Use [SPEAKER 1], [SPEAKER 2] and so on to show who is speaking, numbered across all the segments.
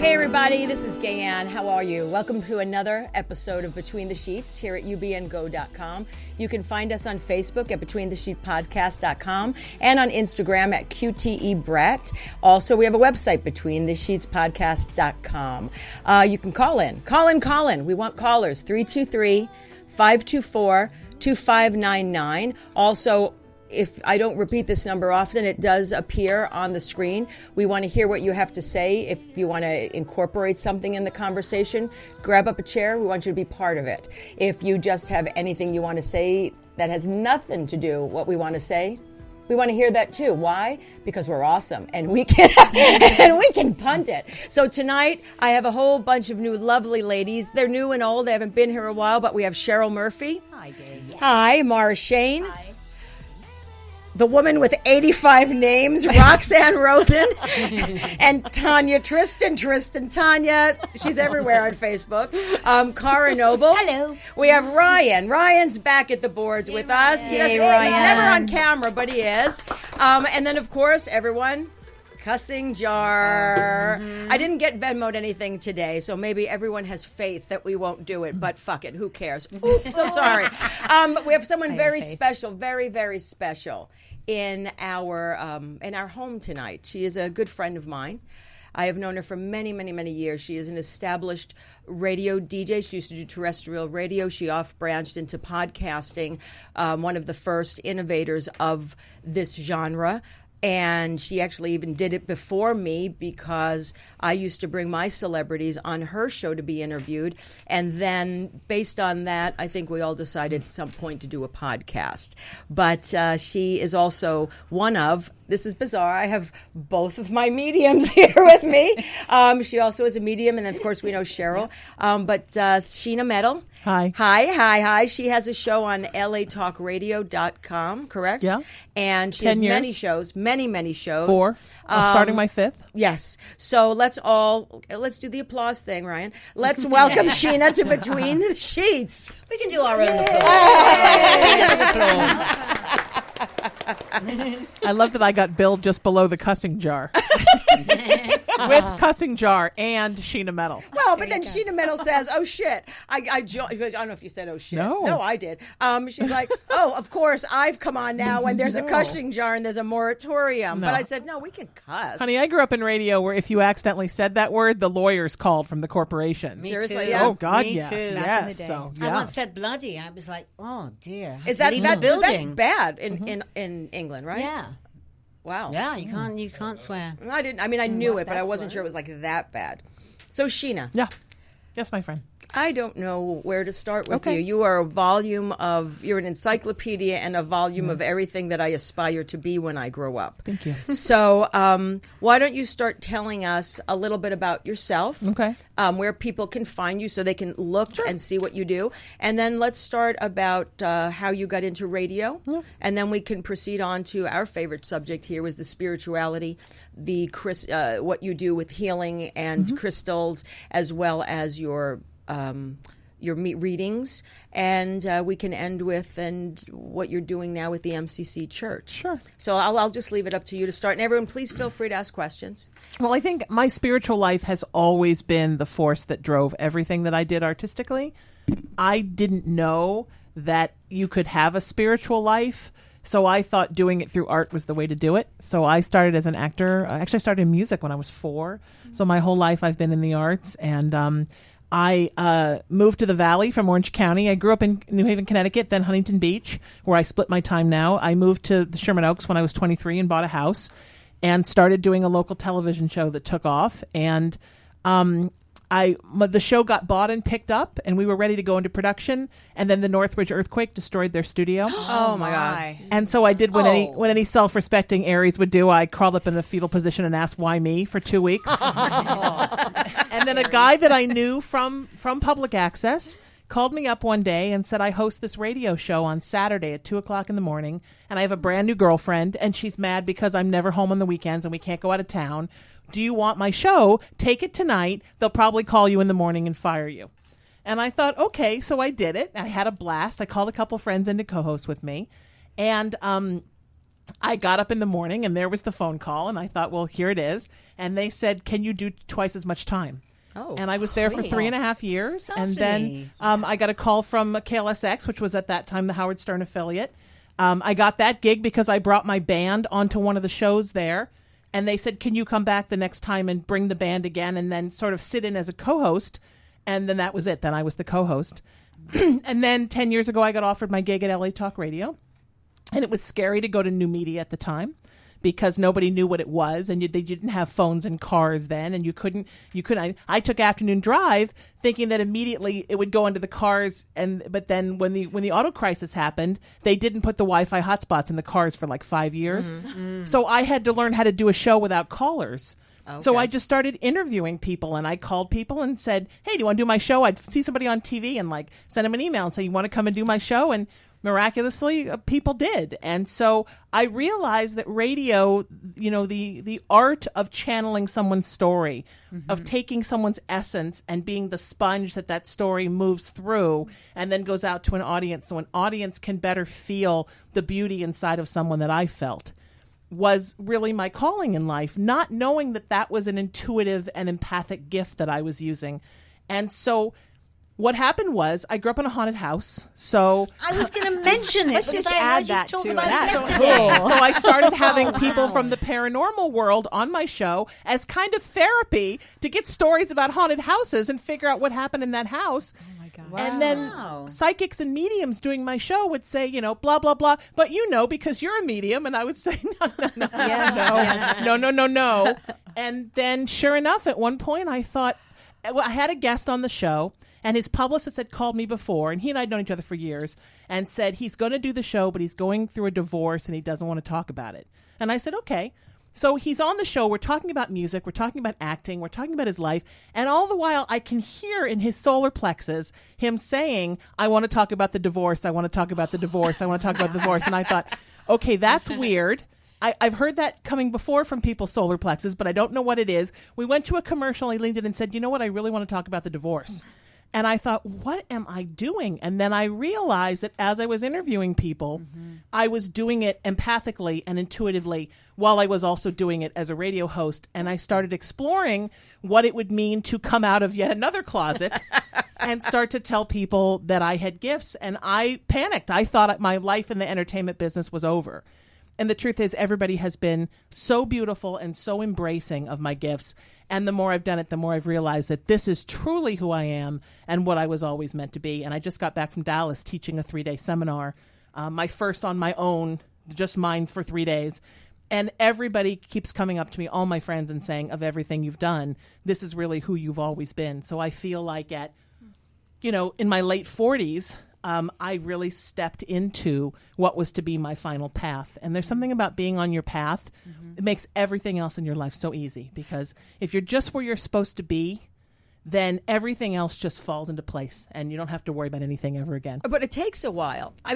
[SPEAKER 1] Hey everybody, this is Gayanne. How are you? Welcome to another episode of Between the Sheets here at ubngo.com. You can find us on Facebook at betweenthe-sheetpodcast.com and on Instagram at QTEBrett. Also, we have a website, betweenthe-sheetspodcast.com. You can call in. Call in. We want callers, 323-524-2599. Also, if I don't repeat this number often, it does appear on the screen. We want to hear what you have to say. If you want to incorporate something in the conversation, grab up a chair. We want you to be part of it. If you just have anything you want to say that has nothing to do with what we want to say, we want to hear that too. Why? Because we're awesome and we can punt it. So tonight I have a whole bunch of new lovely ladies. They're new and old. They haven't been here a while, but we have Cheryl Murphy.
[SPEAKER 2] Hi, Dave.
[SPEAKER 1] Hi, Mara Shane.
[SPEAKER 2] Hi.
[SPEAKER 1] The woman with 85 names, Roxanne Rosen, and Tanya Tristan, Tanya. She's everywhere on Facebook. Cara Noble.
[SPEAKER 2] Hello.
[SPEAKER 1] We have Ryan. Ryan's back at the boards with us. He's never on camera, but he is. And then, of course, everyone, Cussing Jar. I didn't get Venmo'd anything today, so maybe everyone has faith that we won't do it, but fuck it, who cares? Oops, so sorry. We have someone very special, very, very special in our home tonight. She is a good friend of mine. I have known her for many, many, many years. She is an established radio DJ. She used to do terrestrial radio. She off-branched into podcasting, one of the first innovators of this genre. And she actually even did it before me because I used to bring my celebrities on her show to be interviewed. And then based on that, I think we all decided at some point to do a podcast. But she is also one of, this is bizarre, I have both of my mediums here with me. She also is a medium, and of course we know Cheryl. But Sheena Metal. Hi. She has a show on latalkradio.com, correct?
[SPEAKER 3] Yeah.
[SPEAKER 1] And she has many shows.
[SPEAKER 3] 4. Starting my 5th.
[SPEAKER 1] Yes. So let's do the applause thing, Ryan. Let's welcome Sheena to Between the Sheets.
[SPEAKER 2] We can do our own applause.
[SPEAKER 3] I love that I got billed just below the Cussing Jar. With Cussing Jar and Sheena Metal.
[SPEAKER 1] Well, but then Sheena Metal says, oh, shit. I don't know if you said, oh, shit. No, I did. She's like, oh, of course, I've come on now when there's a Cussing Jar and there's a moratorium.
[SPEAKER 3] No.
[SPEAKER 1] But I said, no, we can cuss.
[SPEAKER 3] Honey, I grew up in radio where if you accidentally said that word, the lawyers called from the corporation.
[SPEAKER 1] Seriously?
[SPEAKER 2] too.
[SPEAKER 1] Yeah.
[SPEAKER 3] Oh, God,
[SPEAKER 2] Me
[SPEAKER 3] yes.
[SPEAKER 2] too.
[SPEAKER 3] Yes. So,
[SPEAKER 2] I
[SPEAKER 3] yeah.
[SPEAKER 2] once said bloody. I was like, oh, dear.
[SPEAKER 1] Is that
[SPEAKER 2] Leave the building.
[SPEAKER 1] that's bad in England, right?
[SPEAKER 2] Yeah.
[SPEAKER 1] Wow.
[SPEAKER 2] Yeah, you can't swear.
[SPEAKER 1] I didn't. I mean, I knew it, but I
[SPEAKER 2] that's
[SPEAKER 1] wasn't sure it was like that bad. So, Sheena.
[SPEAKER 3] Yeah. Yes, my friend.
[SPEAKER 1] I don't know where to start with
[SPEAKER 3] Okay.
[SPEAKER 1] you. You are you're an encyclopedia and a volume of everything that I aspire to be when I grow up.
[SPEAKER 3] Thank you.
[SPEAKER 1] So why don't you start telling us a little bit about yourself,
[SPEAKER 3] Okay.
[SPEAKER 1] Where people can find you so they can look and see what you do. And then let's start about how you got into radio. Yeah. And then we can proceed on to our favorite subject here was the spirituality, what you do with healing and crystals, as well as your readings, and we can end with what you're doing now with the MCC Church.
[SPEAKER 3] Sure.
[SPEAKER 1] So I'll just leave it up to you to start. And everyone, please feel free to ask questions.
[SPEAKER 3] Well, I think my spiritual life has always been the force that drove everything that I did artistically. I didn't know that you could have a spiritual life, so I thought doing it through art was the way to do it. So I started as an actor. Actually, I started in music when I was 4. So my whole life I've been in the arts, and I moved to the Valley from Orange County. I grew up in New Haven, Connecticut, then Huntington Beach, where I split my time now. I moved to the Sherman Oaks when I was 23 and bought a house and started doing a local television show that took off. And the show got bought and picked up, and we were ready to go into production. And then the Northridge earthquake destroyed their studio.
[SPEAKER 1] Oh my God!
[SPEAKER 3] And so I did what any self-respecting Aries would do. I crawled up in the fetal position and asked, "Why me?" for 2 weeks. And then a guy that I knew from public access called me up one day and said, I host this radio show on Saturday at 2:00 in the morning, and I have a brand new girlfriend, and she's mad because I'm never home on the weekends and we can't go out of town. Do you want my show? Take it tonight. They'll probably call you in the morning and fire you. And I thought, okay, so I did it. I had a blast. I called a couple friends in to co-host with me. And I got up in the morning and there was the phone call, and I thought, well, here it is. And they said, can you do twice as much time?
[SPEAKER 1] Oh,
[SPEAKER 3] and I was there for
[SPEAKER 1] sweet.
[SPEAKER 3] 3.5 years.
[SPEAKER 2] Lovely.
[SPEAKER 3] And then I got a call from KLSX, which was at that time the Howard Stern affiliate. I got that gig because I brought my band onto one of the shows there. And they said, can you come back the next time and bring the band again and then sort of sit in as a co-host? And then that was it. Then I was the co-host. And then 10 years ago, I got offered my gig at LA Talk Radio. And it was scary to go to new media at the time because nobody knew what it was, and they didn't have phones and cars then, and you couldn't. I took Afternoon Drive thinking that immediately it would go into the cars, but then when the auto crisis happened, they didn't put the Wi-Fi hotspots in the cars for like 5 years. So I had to learn how to do a show without callers. Okay. So I just started interviewing people, and I called people and said, hey, do you want to do my show? I'd see somebody on TV and like send them an email and say, you want to come and do my show? And miraculously, people did. And so I realized that radio, the art of channeling someone's story, of taking someone's essence and being the sponge that story moves through and then goes out to an audience so an audience can better feel the beauty inside of someone that I felt, was really my calling in life, not knowing that was an intuitive and empathic gift that I was using. And so what happened was I grew up in a haunted house. So
[SPEAKER 2] I was going to mention it.
[SPEAKER 4] Let's just add that to that.
[SPEAKER 3] So I started having people from the paranormal world on my show as kind of therapy to get stories about haunted houses and figure out what happened in that house.
[SPEAKER 4] Oh my God.
[SPEAKER 2] Wow.
[SPEAKER 3] And then psychics and mediums doing my show would say, blah, blah, blah. But because you're a medium. And I would say, no. And then sure enough, at one point I thought, I had a guest on the show. And his publicist had called me before, and he and I had known each other for years, and said he's going to do the show, but he's going through a divorce, and he doesn't want to talk about it. And I said, okay. So he's on the show. We're talking about music. We're talking about acting. We're talking about his life. And all the while, I can hear in his solar plexus him saying, I want to talk about the divorce. I want to talk about the divorce. I want to talk about the divorce. And I thought, okay, that's weird. I've heard that coming before from people's solar plexus, but I don't know what it is. We went to a commercial. He leaned in and said, you know what? I really want to talk about the divorce. And I thought, what am I doing? And then I realized that as I was interviewing people, I was doing it empathically and intuitively while I was also doing it as a radio host. And I started exploring what it would mean to come out of yet another closet and start to tell people that I had gifts. And I panicked. I thought my life in the entertainment business was over. And the truth is, everybody has been so beautiful and so embracing of my gifts. And the more I've done it, the more I've realized that this is truly who I am and what I was always meant to be. And I just got back from Dallas teaching a 3-day seminar, my first on my own, just mine for 3 days. And everybody keeps coming up to me, all my friends, and saying, of everything you've done, this is really who you've always been. So I feel like in my late 40s, I really stepped into what was to be my final path. And there's something about being on your path. It makes everything else in your life so easy, because if you're just where you're supposed to be, then everything else just falls into place and you don't have to worry about anything ever again.
[SPEAKER 1] But it takes a while.
[SPEAKER 3] For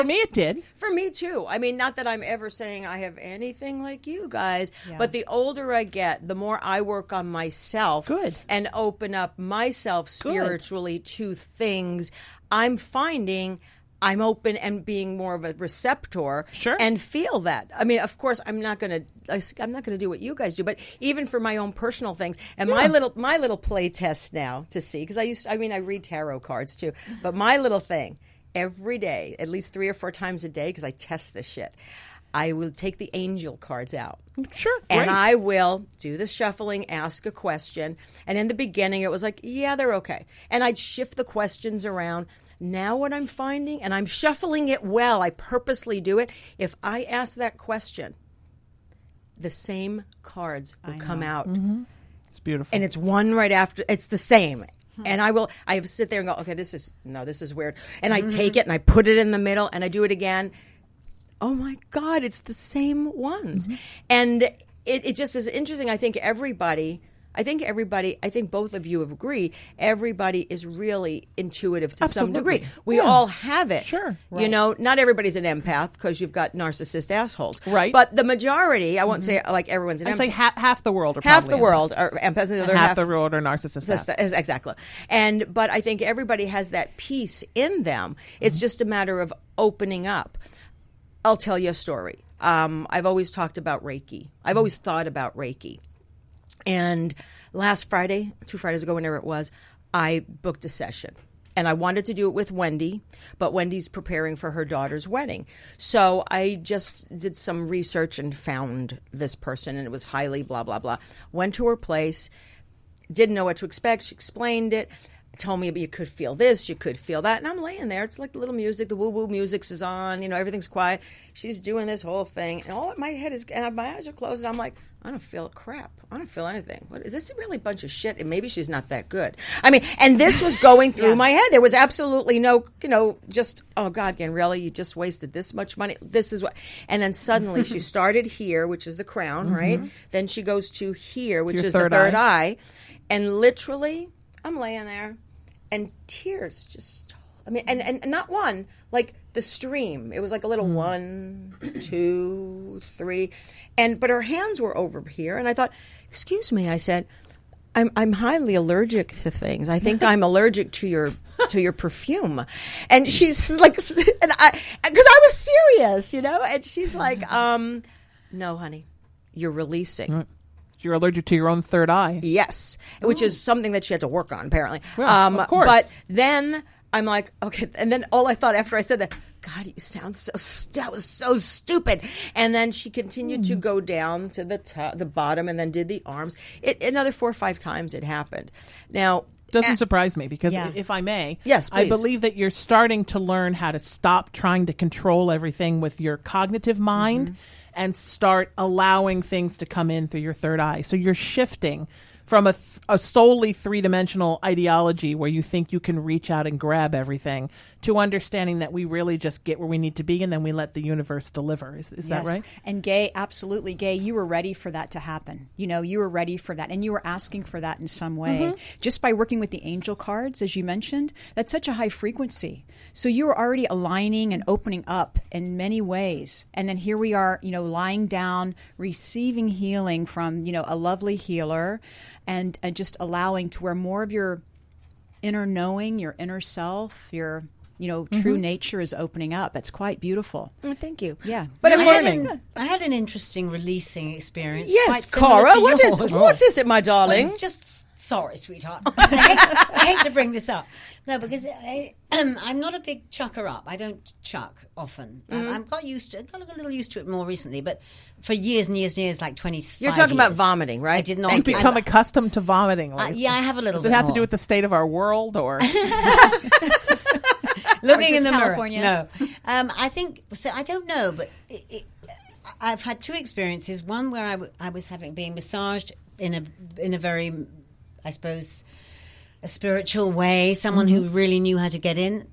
[SPEAKER 3] me, it did.
[SPEAKER 1] For me, too. Not that I'm ever saying I have anything like you guys, but the older I get, the more I work on myself.
[SPEAKER 3] Good.
[SPEAKER 1] And open up myself spiritually to things. I'm finding I'm open and being more of a receptor, and feel that. Of course, I'm not going to do what you guys do, but even for my own personal things and my little play test now to see, because I read tarot cards too, but my little thing every day, at least 3 or 4 times a day, because I test this shit. I will take the angel cards out.
[SPEAKER 3] Sure.
[SPEAKER 1] And
[SPEAKER 3] great.
[SPEAKER 1] I will do the shuffling, ask a question. And in the beginning, it was like, yeah, they're okay. And I'd shift the questions around. Now what I'm finding, and I'm shuffling it well, I purposely do it. If I ask that question, the same cards will come out.
[SPEAKER 3] It's beautiful.
[SPEAKER 1] And it's one right after, it's the same. And I sit there and go, okay, this is weird. And I take it and I put it in the middle and I do it again. Oh my God, it's the same ones. And it just is interesting. I think both of you have agreed, everybody is really intuitive to some degree. We all have it.
[SPEAKER 3] Sure. Right.
[SPEAKER 1] Not everybody's an empath because you've got narcissist assholes.
[SPEAKER 3] Right.
[SPEAKER 1] But the majority, I won't say like everyone's an empath.
[SPEAKER 3] I say half the world are
[SPEAKER 1] half
[SPEAKER 3] probably
[SPEAKER 1] the world are empaths, and the other
[SPEAKER 3] half the world are narcissists.
[SPEAKER 1] Exactly. But I think everybody has that piece in them. It's just a matter of opening up. I'll tell you a story. I've always talked about Reiki. I've always thought about Reiki. And last Friday, 2 Fridays ago, whenever it was, I booked a session. And I wanted to do it with Wendy, but Wendy's preparing for her daughter's wedding. So I just did some research and found this person, and it was highly blah, blah, blah. Went to her place, didn't know what to expect. She explained it, told me you could feel this, you could feel that. And I'm laying there. It's like the little music, the woo-woo music is on, everything's quiet. She's doing this whole thing. And all in my head is, and my eyes are closed, and I'm like, I don't feel crap. I don't feel anything. What is this? Really a bunch of shit? And maybe she's not that good. I mean, and this was going through my head. There was absolutely no, just, oh God, Ganrella, you just wasted this much money. This is what. And then suddenly she started here, which is the crown, right? Then she goes to here, which is the third eye. And literally, I'm laying there, and tears just. I mean, and not one, like the stream. It was like a little 1, 2, 3, but her hands were over here, and I thought, excuse me, I said, I'm highly allergic to things. I think I'm allergic to your perfume, and she's like, and because I was serious, and she's like, no, honey, you're releasing.
[SPEAKER 3] Right. You're allergic to your own third eye.
[SPEAKER 1] Yes, which is something that she had to work on, apparently.
[SPEAKER 3] Well, of course.
[SPEAKER 1] But then I'm like, okay. And then all I thought after I said that, God, you sound that was so stupid. And then she continued to go down to the bottom, and then did the arms. Another 4 or 5 times it happened. Now,
[SPEAKER 3] doesn't surprise me because if I may,
[SPEAKER 1] yes, please.
[SPEAKER 3] I believe that you're starting to learn how to stop trying to control everything with your cognitive mind and start allowing things to come in through your third eye. So you're shifting from a solely three-dimensional ideology where you think you can reach out and grab everything to understanding that we really just get where we need to be, and then we let the universe deliver. Is that right?
[SPEAKER 5] And Gay, absolutely, Gay, you were ready for that to happen. You were ready for that, and you were asking for that in some way. Just by working with the angel cards, as you mentioned, that's such a high frequency. So you were already aligning and opening up in many ways. And then here we are, lying down, receiving healing from, a lovely healer, and just allowing to where more of your inner knowing, your inner self, your true nature is opening up. That's quite beautiful.
[SPEAKER 1] Oh, thank you.
[SPEAKER 5] Yeah.
[SPEAKER 1] But
[SPEAKER 2] I had an interesting releasing experience.
[SPEAKER 1] Yes, Cara, what is it, my darling?
[SPEAKER 2] Well, it's just, sorry, sweetheart. I hate to bring this up. No, because I'm not a big chucker up. I don't chuck often. I've got a little used to it more recently, but for years and years and years, like 25
[SPEAKER 1] You're talking
[SPEAKER 2] years,
[SPEAKER 1] about vomiting, right?
[SPEAKER 2] I did not.
[SPEAKER 3] You've become accustomed to vomiting.
[SPEAKER 2] I have a little
[SPEAKER 3] Does it have to do with the state of our world, or
[SPEAKER 2] looking in the
[SPEAKER 5] California?
[SPEAKER 2] Mirror? No. I think, so I don't know, but I've had 2 experiences. One where I was being massaged in a very, I suppose, a spiritual way. Someone who really knew how to get in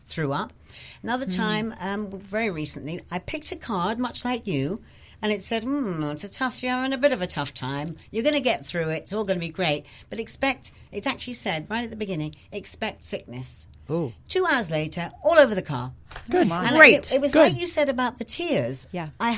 [SPEAKER 2] threw up. Another time, very recently, I picked a card, much like you, and it said, you're having a bit of a tough time. You're going to get through it. It's all going to be great. But it actually said, right at the beginning, expect sickness. Ooh. 2 hours later, all over the car.
[SPEAKER 3] Good.
[SPEAKER 2] And
[SPEAKER 1] Great.
[SPEAKER 2] It was
[SPEAKER 3] Good.
[SPEAKER 2] like you said about the tears.
[SPEAKER 5] Yeah.
[SPEAKER 2] I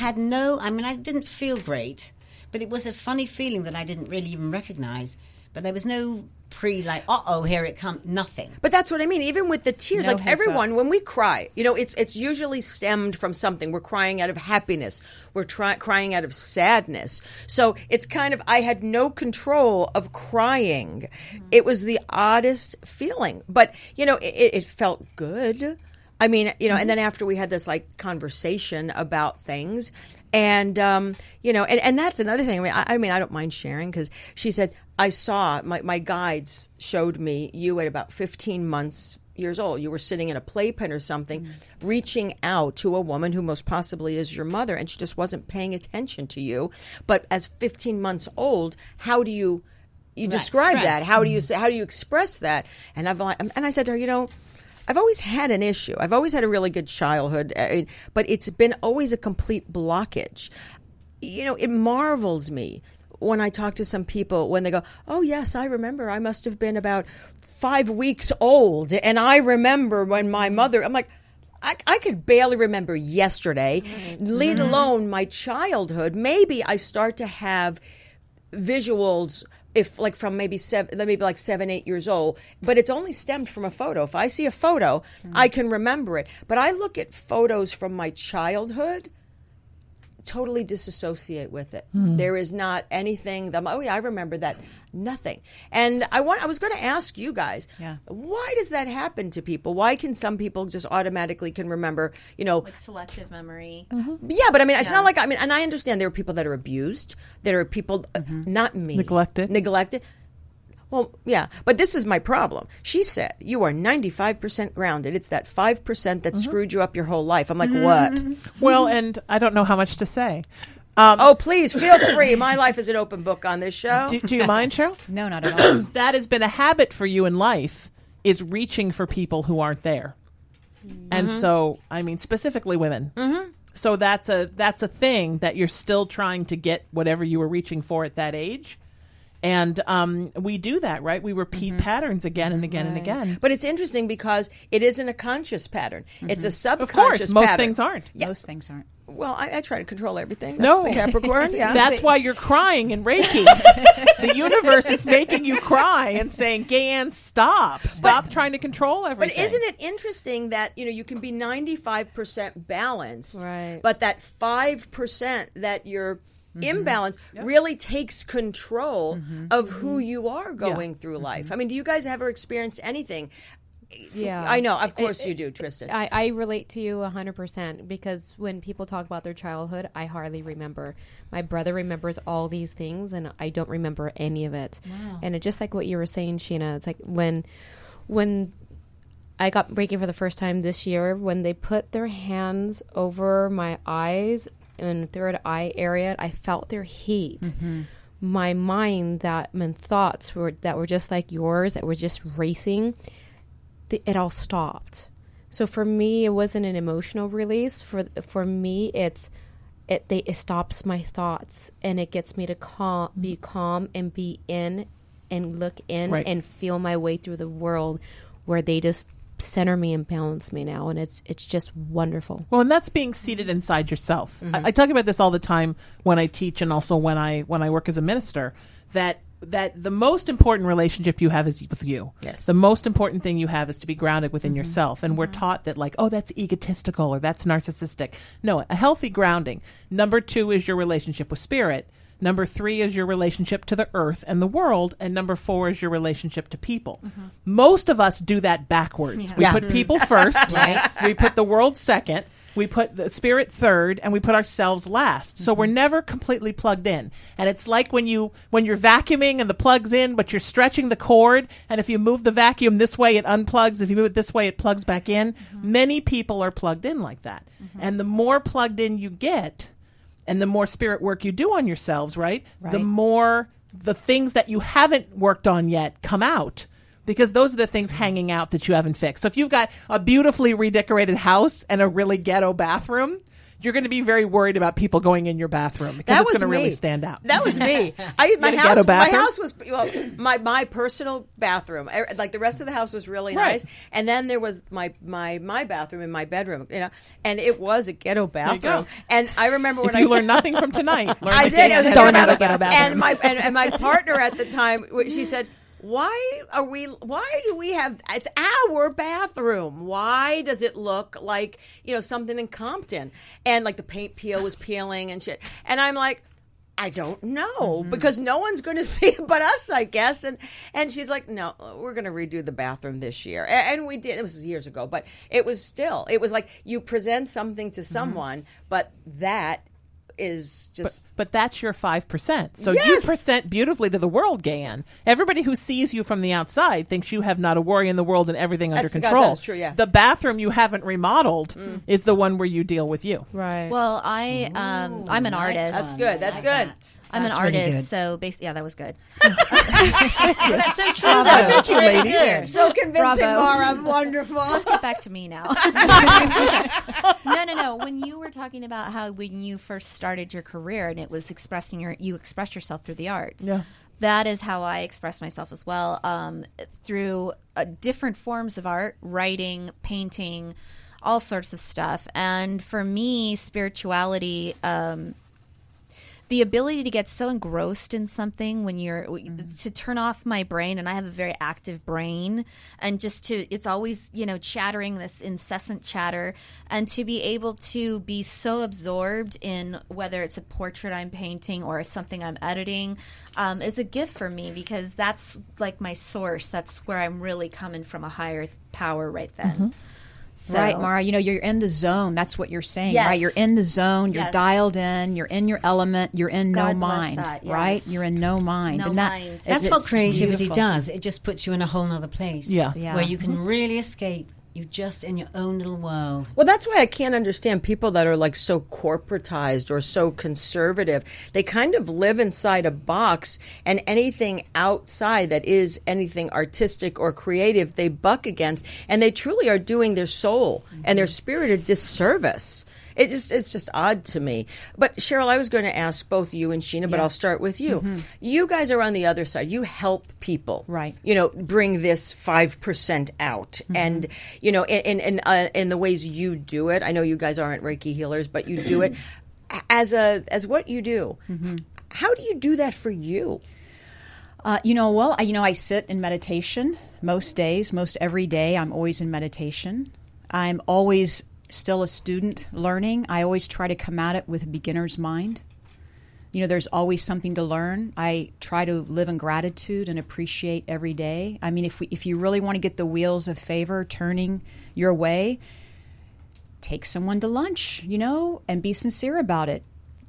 [SPEAKER 2] didn't feel great, but it was a funny feeling that I didn't really even recognize. But there was no here it comes, nothing.
[SPEAKER 1] But that's what I mean. Even with the tears,
[SPEAKER 5] No
[SPEAKER 1] like
[SPEAKER 5] heads
[SPEAKER 1] everyone,
[SPEAKER 5] up.
[SPEAKER 1] when we cry, it's usually stemmed from something. We're crying out of happiness. We're crying out of sadness. So it's kind of, I had no control of crying. It was the oddest feeling. But, it felt good. I mean, and then after we had this conversation about things, and and that's another thing. I mean, I don't mind sharing, because she said, I saw my guides showed me you at about 15 years old. You were sitting in a playpen or something, reaching out to a woman who most possibly is your mother, and she just wasn't paying attention to you. But as 15 months old, how do you describe that? How do you express that? And I said to her, I've always had an issue. I've always had a really good childhood, but it's been always a complete blockage. It marvels me when I talk to some people when they go, oh, yes, I remember. I must have been about 5 weeks old, and I remember when my mother, I'm like, I could barely remember yesterday, let alone my childhood. Maybe I start to have visuals, if like from maybe 7, 8 years old, but it's only stemmed from a photo. If I see a photo, I can remember it. But I look at photos from my childhood, totally disassociate with it. There is not anything that, oh yeah, I remember that. Nothing. And I was going to ask you guys, why does that happen to people? Why can some people just automatically can remember,
[SPEAKER 6] like selective memory?
[SPEAKER 1] Yeah, but I mean, it's not like, and I understand there are people that are abused, there are people, not me. Neglected. Well, yeah, but this is my problem. She said, you are 95% grounded. It's that 5% that screwed you up your whole life. I'm like, what?
[SPEAKER 3] Well, and I don't know how much to say.
[SPEAKER 1] Oh, please, feel free. My life is an open book on this show.
[SPEAKER 3] Do you mind, Cheryl?
[SPEAKER 5] No, not at all.
[SPEAKER 3] That has been a habit for you in life, is reaching for people who aren't there. And so, I mean, specifically women. So that's a thing that you're still trying to get whatever you were reaching for at that age. And we do that, right? We repeat patterns again and again and again.
[SPEAKER 1] But it's interesting because it isn't a conscious pattern. It's a subconscious
[SPEAKER 3] pattern. Of course, most
[SPEAKER 1] pattern.
[SPEAKER 3] Things aren't.
[SPEAKER 1] Yeah.
[SPEAKER 5] Most things aren't.
[SPEAKER 1] Well, I try to control everything. That's
[SPEAKER 3] No.
[SPEAKER 1] the Capricorn. Yeah.
[SPEAKER 3] That's why you're crying in Reiki. The universe is making you cry and saying, Gayanne, stop trying to control everything.
[SPEAKER 1] But isn't it interesting that, you can be 95% balanced,
[SPEAKER 4] Right.
[SPEAKER 1] but that 5% that you're imbalanced really takes control of who you are going through life. I mean, do you guys ever experienced anything?
[SPEAKER 4] Yeah.
[SPEAKER 1] I know. Of course you do, Tristan.
[SPEAKER 4] I relate to you 100% because when people talk about their childhood, I hardly remember. My brother remembers all these things, and I don't remember any of it. Wow. And it's just like what you were saying, Sheena. It's like when I got Reiki for the first time this year, when they put their hands over my eyes in the third eye area, I felt their heat. My mind, thoughts that were just like yours, that were just racing. It all stopped. So for me, it wasn't an emotional release. For me, it stops my thoughts, and it gets me to be calm and be in and look in and feel my way through the world, where they just center me and balance me now, and it's just wonderful.
[SPEAKER 3] Well, and that's being seated inside yourself. I talk about this all the time when I teach, and also when I work as a minister, that the most important relationship you have is with you.
[SPEAKER 1] Yes.
[SPEAKER 3] The most important thing you have is to be grounded within yourself. And we're taught that, like, oh, that's egotistical or that's narcissistic. No, a healthy grounding. Number 2 is your relationship with spirit. Number 3 is your relationship to the earth and the world. And number 4 is your relationship to people. Most of us do that backwards. We put people first. We put the world second. We put the spirit third, and we put ourselves last. So we're never completely plugged in. And it's like when you're vacuuming and the plug's in, but you're stretching the cord, and if you move the vacuum this way, it unplugs. If you move it this way, it plugs back in. Many people are plugged in like that. And the more plugged in you get, and the more spirit work you do on yourselves, right? The more the things that you haven't worked on yet come out. Because those are the things hanging out that you haven't fixed. So if you've got a beautifully redecorated house and a really ghetto bathroom, you're going to be very worried about people going in your bathroom because it's going to really stand out.
[SPEAKER 1] That was me. My house was my personal bathroom. Like the rest of the house was really nice, and then there was my bathroom in my bedroom, and it was a ghetto bathroom. And I remember when
[SPEAKER 3] you learned nothing from tonight.
[SPEAKER 1] I did. It was a
[SPEAKER 4] Don't have a ghetto bathroom.
[SPEAKER 1] And my partner at the time, she said, why do we have, it's our bathroom. Why does it look like, something in Compton? And like the paint peel was peeling and shit. And I'm like, I don't know, because no one's going to see it but us, I guess. And she's like, no, we're going to redo the bathroom this year. And we did. It was years ago, but it was like you present something to someone, but that is just...
[SPEAKER 3] But that's your 5%. So you present beautifully to the world, Gayanne. Everybody who sees you from the outside thinks you have not a worry in the world and everything under control.
[SPEAKER 1] That's true, yeah.
[SPEAKER 3] The bathroom you haven't remodeled is the one where you deal with you.
[SPEAKER 4] Right.
[SPEAKER 6] Well, I'm an artist.
[SPEAKER 1] That's good. That's good.
[SPEAKER 6] I'm an
[SPEAKER 2] That's really
[SPEAKER 6] artist,
[SPEAKER 2] good.
[SPEAKER 6] so basically, that was good.
[SPEAKER 2] That's so true, though.
[SPEAKER 3] Thank you, lady.
[SPEAKER 2] Good.
[SPEAKER 1] So convincing,
[SPEAKER 6] Bravo.
[SPEAKER 1] Laura. Wonderful.
[SPEAKER 6] Let's get back to me now. No. When you were talking about how when you first started your career and it was you expressed yourself through the arts.
[SPEAKER 3] Yeah.
[SPEAKER 6] That is how I express myself as well, through different forms of art, writing, painting, all sorts of stuff. And for me, spirituality, the ability to get so engrossed in something when you're to turn off my brain, and I have a very active brain, and just to it's always chattering, this incessant chatter, and to be able to be so absorbed in whether it's a portrait I'm painting or something I'm editing is a gift for me, because that's like my source. That's where I'm really coming from, a higher power right then. So,
[SPEAKER 5] right, Mara, you're in the zone. That's what you're saying,
[SPEAKER 6] Yes.
[SPEAKER 5] right? You're in the zone. You're
[SPEAKER 6] Yes.
[SPEAKER 5] dialed in. You're in your element. You're in
[SPEAKER 6] God
[SPEAKER 5] no
[SPEAKER 6] bless
[SPEAKER 5] mind,
[SPEAKER 6] that, yes.
[SPEAKER 5] right? You're in no mind.
[SPEAKER 6] No
[SPEAKER 5] and
[SPEAKER 6] mind.
[SPEAKER 2] That's what
[SPEAKER 5] it's
[SPEAKER 2] creativity
[SPEAKER 5] beautiful.
[SPEAKER 2] does. It just puts you in a whole nother place.
[SPEAKER 3] Yeah.
[SPEAKER 5] Yeah.
[SPEAKER 2] Where you can really escape. You're just in your own little world.
[SPEAKER 1] Well, that's why I can't understand people that are like so corporatized or so conservative. They kind of live inside a box, and anything outside that is anything artistic or creative, they buck against, and they truly are doing their soul and their spirit a disservice. It's just odd to me. But Cheryl, I was going to ask both you and Sheena, but I'll start with you. You guys are on the other side. You help people,
[SPEAKER 5] Right.
[SPEAKER 1] Bring this 5% out, and in the ways you do it. I know you guys aren't Reiki healers, but you do it as what you do. How do you do that for you?
[SPEAKER 5] I sit in meditation most days, most every day. I'm always in meditation. I'm always still a student learning. I always try to come at it with a beginner's mind. There's always something to learn. I try to live in gratitude and appreciate every day. I mean, if you really want to get the wheels of favor turning your way, take someone to lunch, and be sincere about it.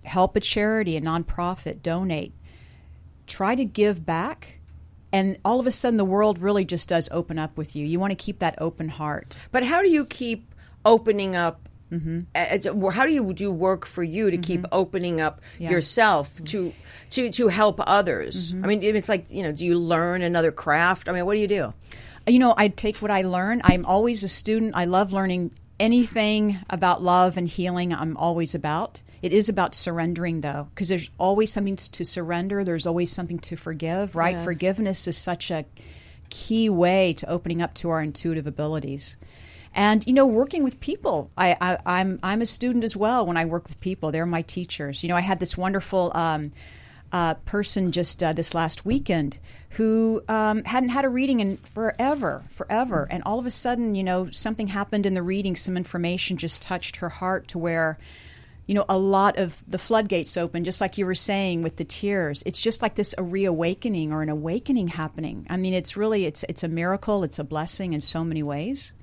[SPEAKER 5] Help a charity, a nonprofit, donate. Try to give back, and all of a sudden the world really just does open up with you. You want to keep that open heart.
[SPEAKER 1] But how do you keep opening up? How do you do work for you to keep opening up yourself to help others? I mean, it's like, do you learn another craft? I mean, what do you do?
[SPEAKER 5] I take what I learn. I'm always a student. I love learning anything about love and healing. I'm always about. It is about surrendering, though, because there's always something to surrender. There's always something to forgive, right?
[SPEAKER 4] Yes.
[SPEAKER 5] Forgiveness is such a key way to opening up to our intuitive abilities. And working with people, I'm a student as well. When I work with people, they're my teachers. I had this wonderful person just this last weekend who hadn't had a reading in forever, and all of a sudden, something happened in the reading. Some information just touched her heart to where, a lot of the floodgates open, just like you were saying with the tears. It's just like a reawakening or an awakening happening. I mean, it's a miracle. It's a blessing in so many ways.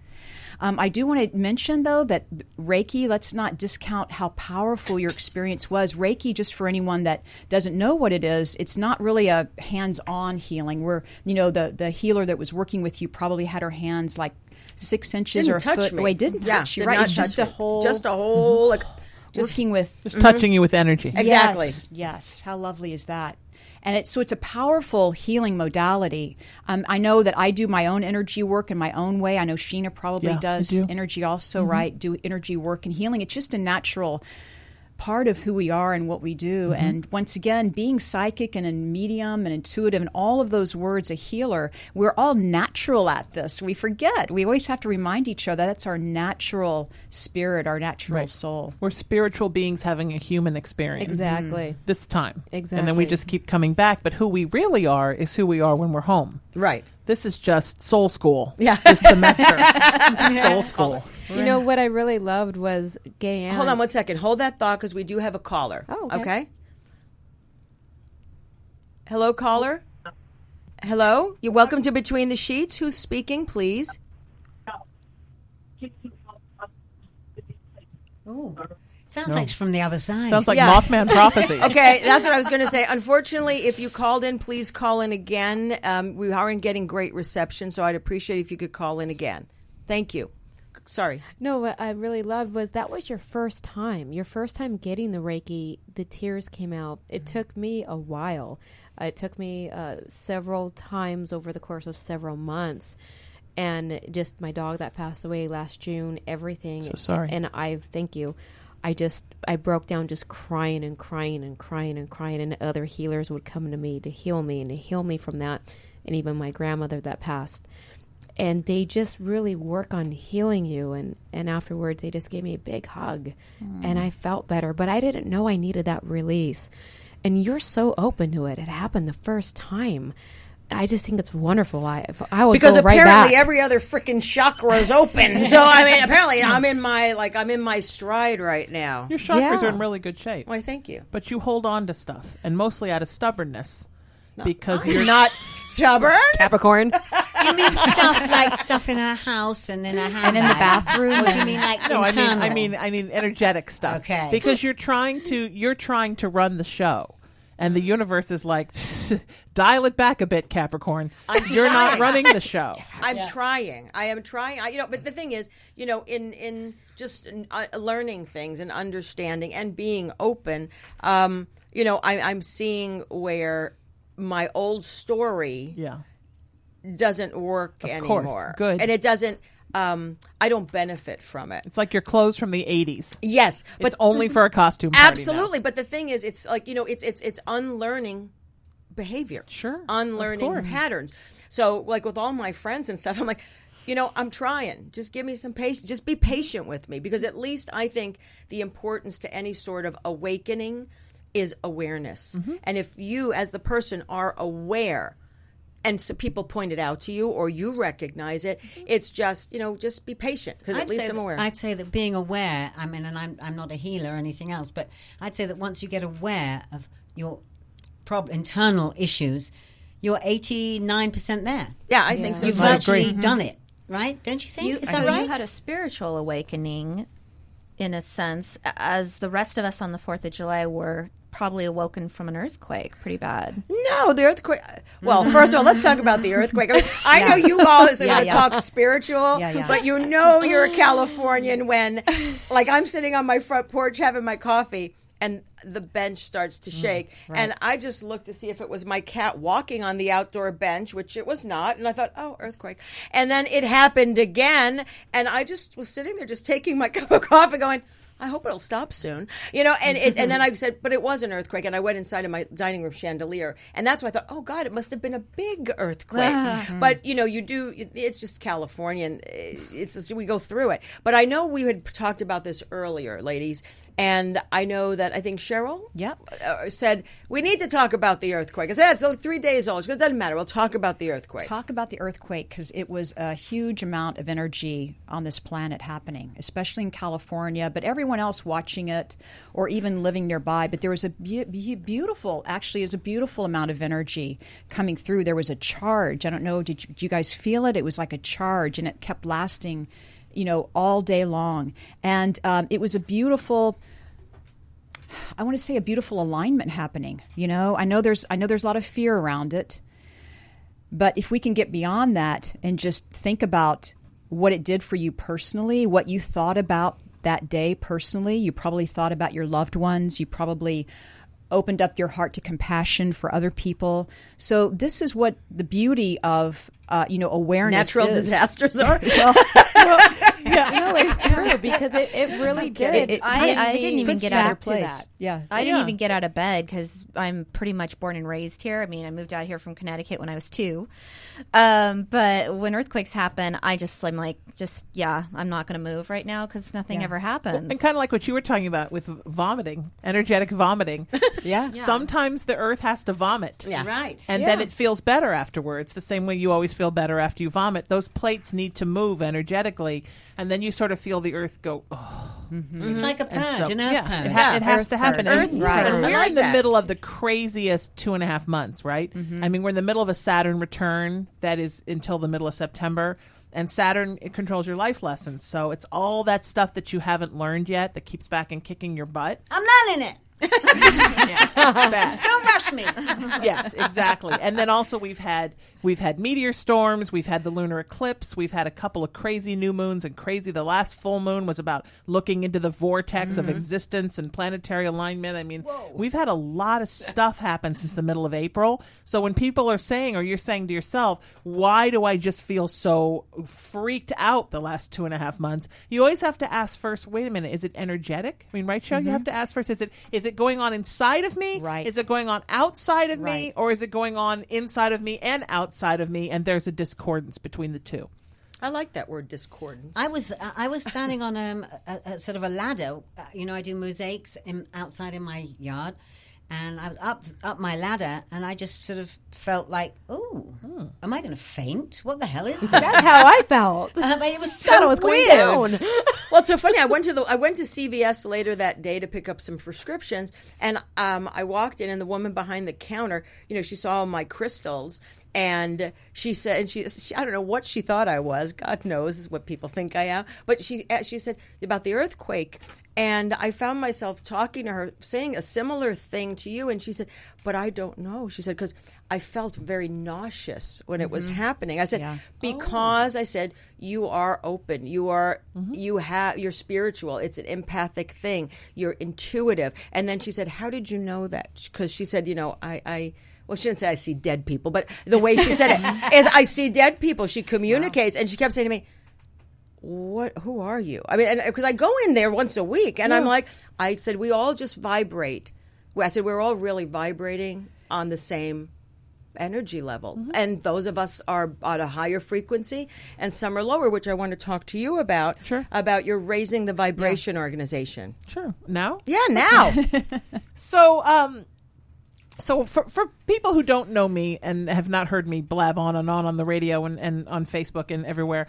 [SPEAKER 5] I do want to mention, though, that Reiki, let's not discount how powerful your experience was. Reiki, just for anyone that doesn't know what it is, it's not really a hands-on healing where, the healer that was working with you probably had her hands like 6 inches or a foot away. Didn't touch you, right? It's just a whole working with...
[SPEAKER 3] Just touching you with energy.
[SPEAKER 1] Exactly.
[SPEAKER 5] Yes. How lovely is that? And it's a powerful healing modality. I know that I do my own energy work in my own way. I know Sheena probably does energy also, right? Do energy work and healing. It's just a natural part of who we are and what we do. And once again, being psychic and a medium and intuitive and all of those words, a healer, we're all natural at this. We forget. We always have to remind each other that's our natural spirit, our natural soul.
[SPEAKER 3] We're spiritual beings having a human experience.
[SPEAKER 4] Exactly.
[SPEAKER 3] This time.
[SPEAKER 4] Exactly.
[SPEAKER 3] And then we just keep coming back. But who we really are is who we are when we're home.
[SPEAKER 1] Right.
[SPEAKER 3] This is just soul school.
[SPEAKER 1] Yeah.
[SPEAKER 3] This semester. Soul school.
[SPEAKER 4] What I really loved was Gay Ann.
[SPEAKER 1] Hold on 1 second. Hold that thought, because we do have a caller.
[SPEAKER 4] Oh, okay.
[SPEAKER 1] Hello, caller. Hello. You're welcome to Between the Sheets. Who's speaking, please?
[SPEAKER 2] Oh, sounds like it's from the other side.
[SPEAKER 3] Sounds like
[SPEAKER 1] Yeah.
[SPEAKER 3] Mothman prophecies.
[SPEAKER 1] Okay, that's what I was going to say. Unfortunately, if you called in, please call in again. We aren't getting great reception, so I'd appreciate if you could call in again. Thank you. Sorry.
[SPEAKER 4] No, what I really loved was that was your first time getting the Reiki. The tears came out. It took me a while. It took me several times over the course of several months. And just my dog that passed away last June, everything.
[SPEAKER 3] So sorry.
[SPEAKER 4] And thank you. I broke down just crying and crying and crying and crying. And other healers would come to me to heal me from that. And even my grandmother that passed. And they just really work on healing you. And afterwards, they just gave me a big hug. And I felt better. But I didn't know I needed that release. and you're so open to it. It happened the first time. I just think it's wonderful. I would
[SPEAKER 1] because
[SPEAKER 4] go right
[SPEAKER 1] apparently
[SPEAKER 4] back.
[SPEAKER 1] every other freaking chakra is open. So I mean, apparently I'm in my stride right now.
[SPEAKER 3] Your chakras
[SPEAKER 4] Yeah.
[SPEAKER 3] are in really good shape.
[SPEAKER 1] Why, thank you.
[SPEAKER 3] But you hold on to stuff, and mostly out of stubbornness. Because
[SPEAKER 1] You're
[SPEAKER 3] you're
[SPEAKER 1] not stubborn.
[SPEAKER 4] Capricorn.
[SPEAKER 2] You mean stuff in her house and in her handbag?
[SPEAKER 5] And in the bathroom.
[SPEAKER 2] Or do you mean like
[SPEAKER 3] no,
[SPEAKER 2] internal?
[SPEAKER 3] I mean energetic stuff.
[SPEAKER 2] Okay.
[SPEAKER 3] Because you're trying to run the show. And the universe is like, dial it back a bit, Capricorn. You're not running the show.
[SPEAKER 1] I'm trying. I am trying. But the thing is, in just learning things and understanding and being open, I'm seeing where my old story doesn't work anymore.
[SPEAKER 3] Course. Good.
[SPEAKER 1] And it doesn't. I don't benefit from it.
[SPEAKER 3] It's like your clothes from the 80s.
[SPEAKER 1] Yes,
[SPEAKER 3] But
[SPEAKER 1] but
[SPEAKER 3] only for a costume party
[SPEAKER 1] absolutely. But the thing is, it's like it's unlearning behavior.
[SPEAKER 3] Sure, of
[SPEAKER 1] unlearning
[SPEAKER 3] course.
[SPEAKER 1] patterns. So, like with all my friends and stuff, I'm like, I'm trying. Just give me some patience. Just be patient with me, because at least I think the importance to any sort of awakening is awareness.
[SPEAKER 3] Mm-hmm.
[SPEAKER 1] And if you, as the person, are aware, and so people point it out to you or you recognize it, it's just, just be patient, because at least I'm aware.
[SPEAKER 2] I'd say that being aware, I mean, and I'm not a healer or anything else, but I'd say that once you get aware of your internal issues, you're 89% there.
[SPEAKER 1] Yeah, I think so.
[SPEAKER 2] You've
[SPEAKER 1] too.
[SPEAKER 2] virtually done it, right? Don't you think? Is that right?
[SPEAKER 6] You had a spiritual awakening, in a sense, as the rest of us on the 4th of July were probably awoken from an earthquake pretty bad.
[SPEAKER 1] No, the earthquake. Well, first of all, let's talk about the earthquake. I know you all are going to talk spiritual, but you're a Californian when, like, I'm sitting on my front porch having my coffee, and the bench starts to shake. And I just looked to see if it was my cat walking on the outdoor bench, which it was not. And I thought, oh, earthquake. And then it happened again. And I just was sitting there just taking my cup of coffee going, I hope it'll stop soon, and then I said, but it was an earthquake, and I went inside of my dining room chandelier, and that's why I thought, oh God, it must have been a big earthquake. But it's just Californian. We go through it. But I know we had talked about this earlier, ladies, and I know that I think Cheryl said we need to talk about the earthquake. I said, it's only 3 days old. She goes, it doesn't matter. We'll talk about the earthquake.
[SPEAKER 5] Talk about the earthquake, because it was a huge amount of energy on this planet happening, especially in California, but everyone else watching it or even living nearby. But there was a beautiful amount of energy coming through. There was a charge. I don't know, did you guys feel it? It was like a charge, and it kept lasting, all day long. And it was a beautiful alignment happening. I know there's a lot of fear around it, but if we can get beyond that and just think about what it did for you personally, what you thought about that day personally, you probably thought about your loved ones, you probably opened up your heart to compassion for other people. So this is what the beauty of awareness
[SPEAKER 1] Natural
[SPEAKER 5] is.
[SPEAKER 1] disasters are.
[SPEAKER 4] It's true, because it really did.
[SPEAKER 6] I didn't even get out of
[SPEAKER 5] place.
[SPEAKER 6] I didn't even get out of bed, because I'm pretty much born and raised here. I mean, I moved out here from Connecticut when I was 2. But when earthquakes happen, I'm not going to move right now, because nothing ever happens.
[SPEAKER 3] And kind of like what you were talking about with vomiting, energetic vomiting. Sometimes the earth has to vomit.
[SPEAKER 1] Yeah.
[SPEAKER 2] Right.
[SPEAKER 3] And then it feels better afterwards, the same way you always feel better after you vomit. Those plates need to move energetically, and then you sort of feel the earth go, oh.
[SPEAKER 2] It's like a purge, an earth purge.
[SPEAKER 3] It has to happen.
[SPEAKER 6] Earth
[SPEAKER 3] Right.
[SPEAKER 6] purge.
[SPEAKER 3] We're
[SPEAKER 1] I like
[SPEAKER 3] in the
[SPEAKER 1] that.
[SPEAKER 3] middle of the craziest 2.5 months, right? I mean, we're in the middle of a Saturn return that is until the middle of September. And Saturn, it controls your life lessons. So it's all that stuff that you haven't learned yet that keeps back and kicking your butt.
[SPEAKER 2] I'm learning it.
[SPEAKER 3] Bad.
[SPEAKER 2] Don't rush me.
[SPEAKER 3] Yes, exactly. And then also we've had meteor storms, we've had the lunar eclipse, we've had a couple of crazy new moons and the last full moon was about looking into the vortex of existence and planetary alignment. I mean, we've had a lot of stuff happen since the middle of April. So when people are saying, or you're saying to yourself, why do I just feel so freaked out the last 2.5 months? You always have to ask first, wait a minute, is it energetic? I mean, right, Joe? You have to ask first, is it going on inside of me?
[SPEAKER 5] Right.
[SPEAKER 3] Is it going on outside of me?
[SPEAKER 5] Right.
[SPEAKER 3] Or is it going on inside of me and outside of me? And there's a discordance between the two.
[SPEAKER 1] I like that word, discordance.
[SPEAKER 2] I was standing on a sort of a ladder. I do mosaics outside in my yard, And I was up my ladder, and I just sort of felt like, oh, am I going to faint? What the hell is this?
[SPEAKER 4] That's how I felt.
[SPEAKER 2] It was so
[SPEAKER 4] Thought I was going
[SPEAKER 2] weird.
[SPEAKER 4] down.
[SPEAKER 1] Well, it's so funny. I went to CVS later that day to pick up some prescriptions, and I walked in, and the woman behind the counter, she saw all my crystals, and she said, and she I don't know what she thought I was. God knows what people think I am, but she said about the earthquake. And I found myself talking to her, saying a similar thing to you. And she said, but I don't know. She said, because I felt very nauseous when it was happening. I said, because I said, you are open. you're spiritual. It's an empathic thing. You're intuitive. And then she said, how did you know that? Because she said, well, she didn't say I see dead people, but the way she said it is I see dead people. She communicates. And she kept saying to me, who are you? I mean, because I go in there once a week, and I'm like, I said, we all just vibrate. I said, we're all really vibrating on the same energy level. And those of us are at a higher frequency, and some are lower, which I want to talk to you about.
[SPEAKER 3] Sure.
[SPEAKER 1] About your Raising the Vibration organization.
[SPEAKER 3] Sure. Now?
[SPEAKER 1] Yeah, now.
[SPEAKER 3] So for people who don't know me and have not heard me blab on and on the radio and on Facebook and everywhere,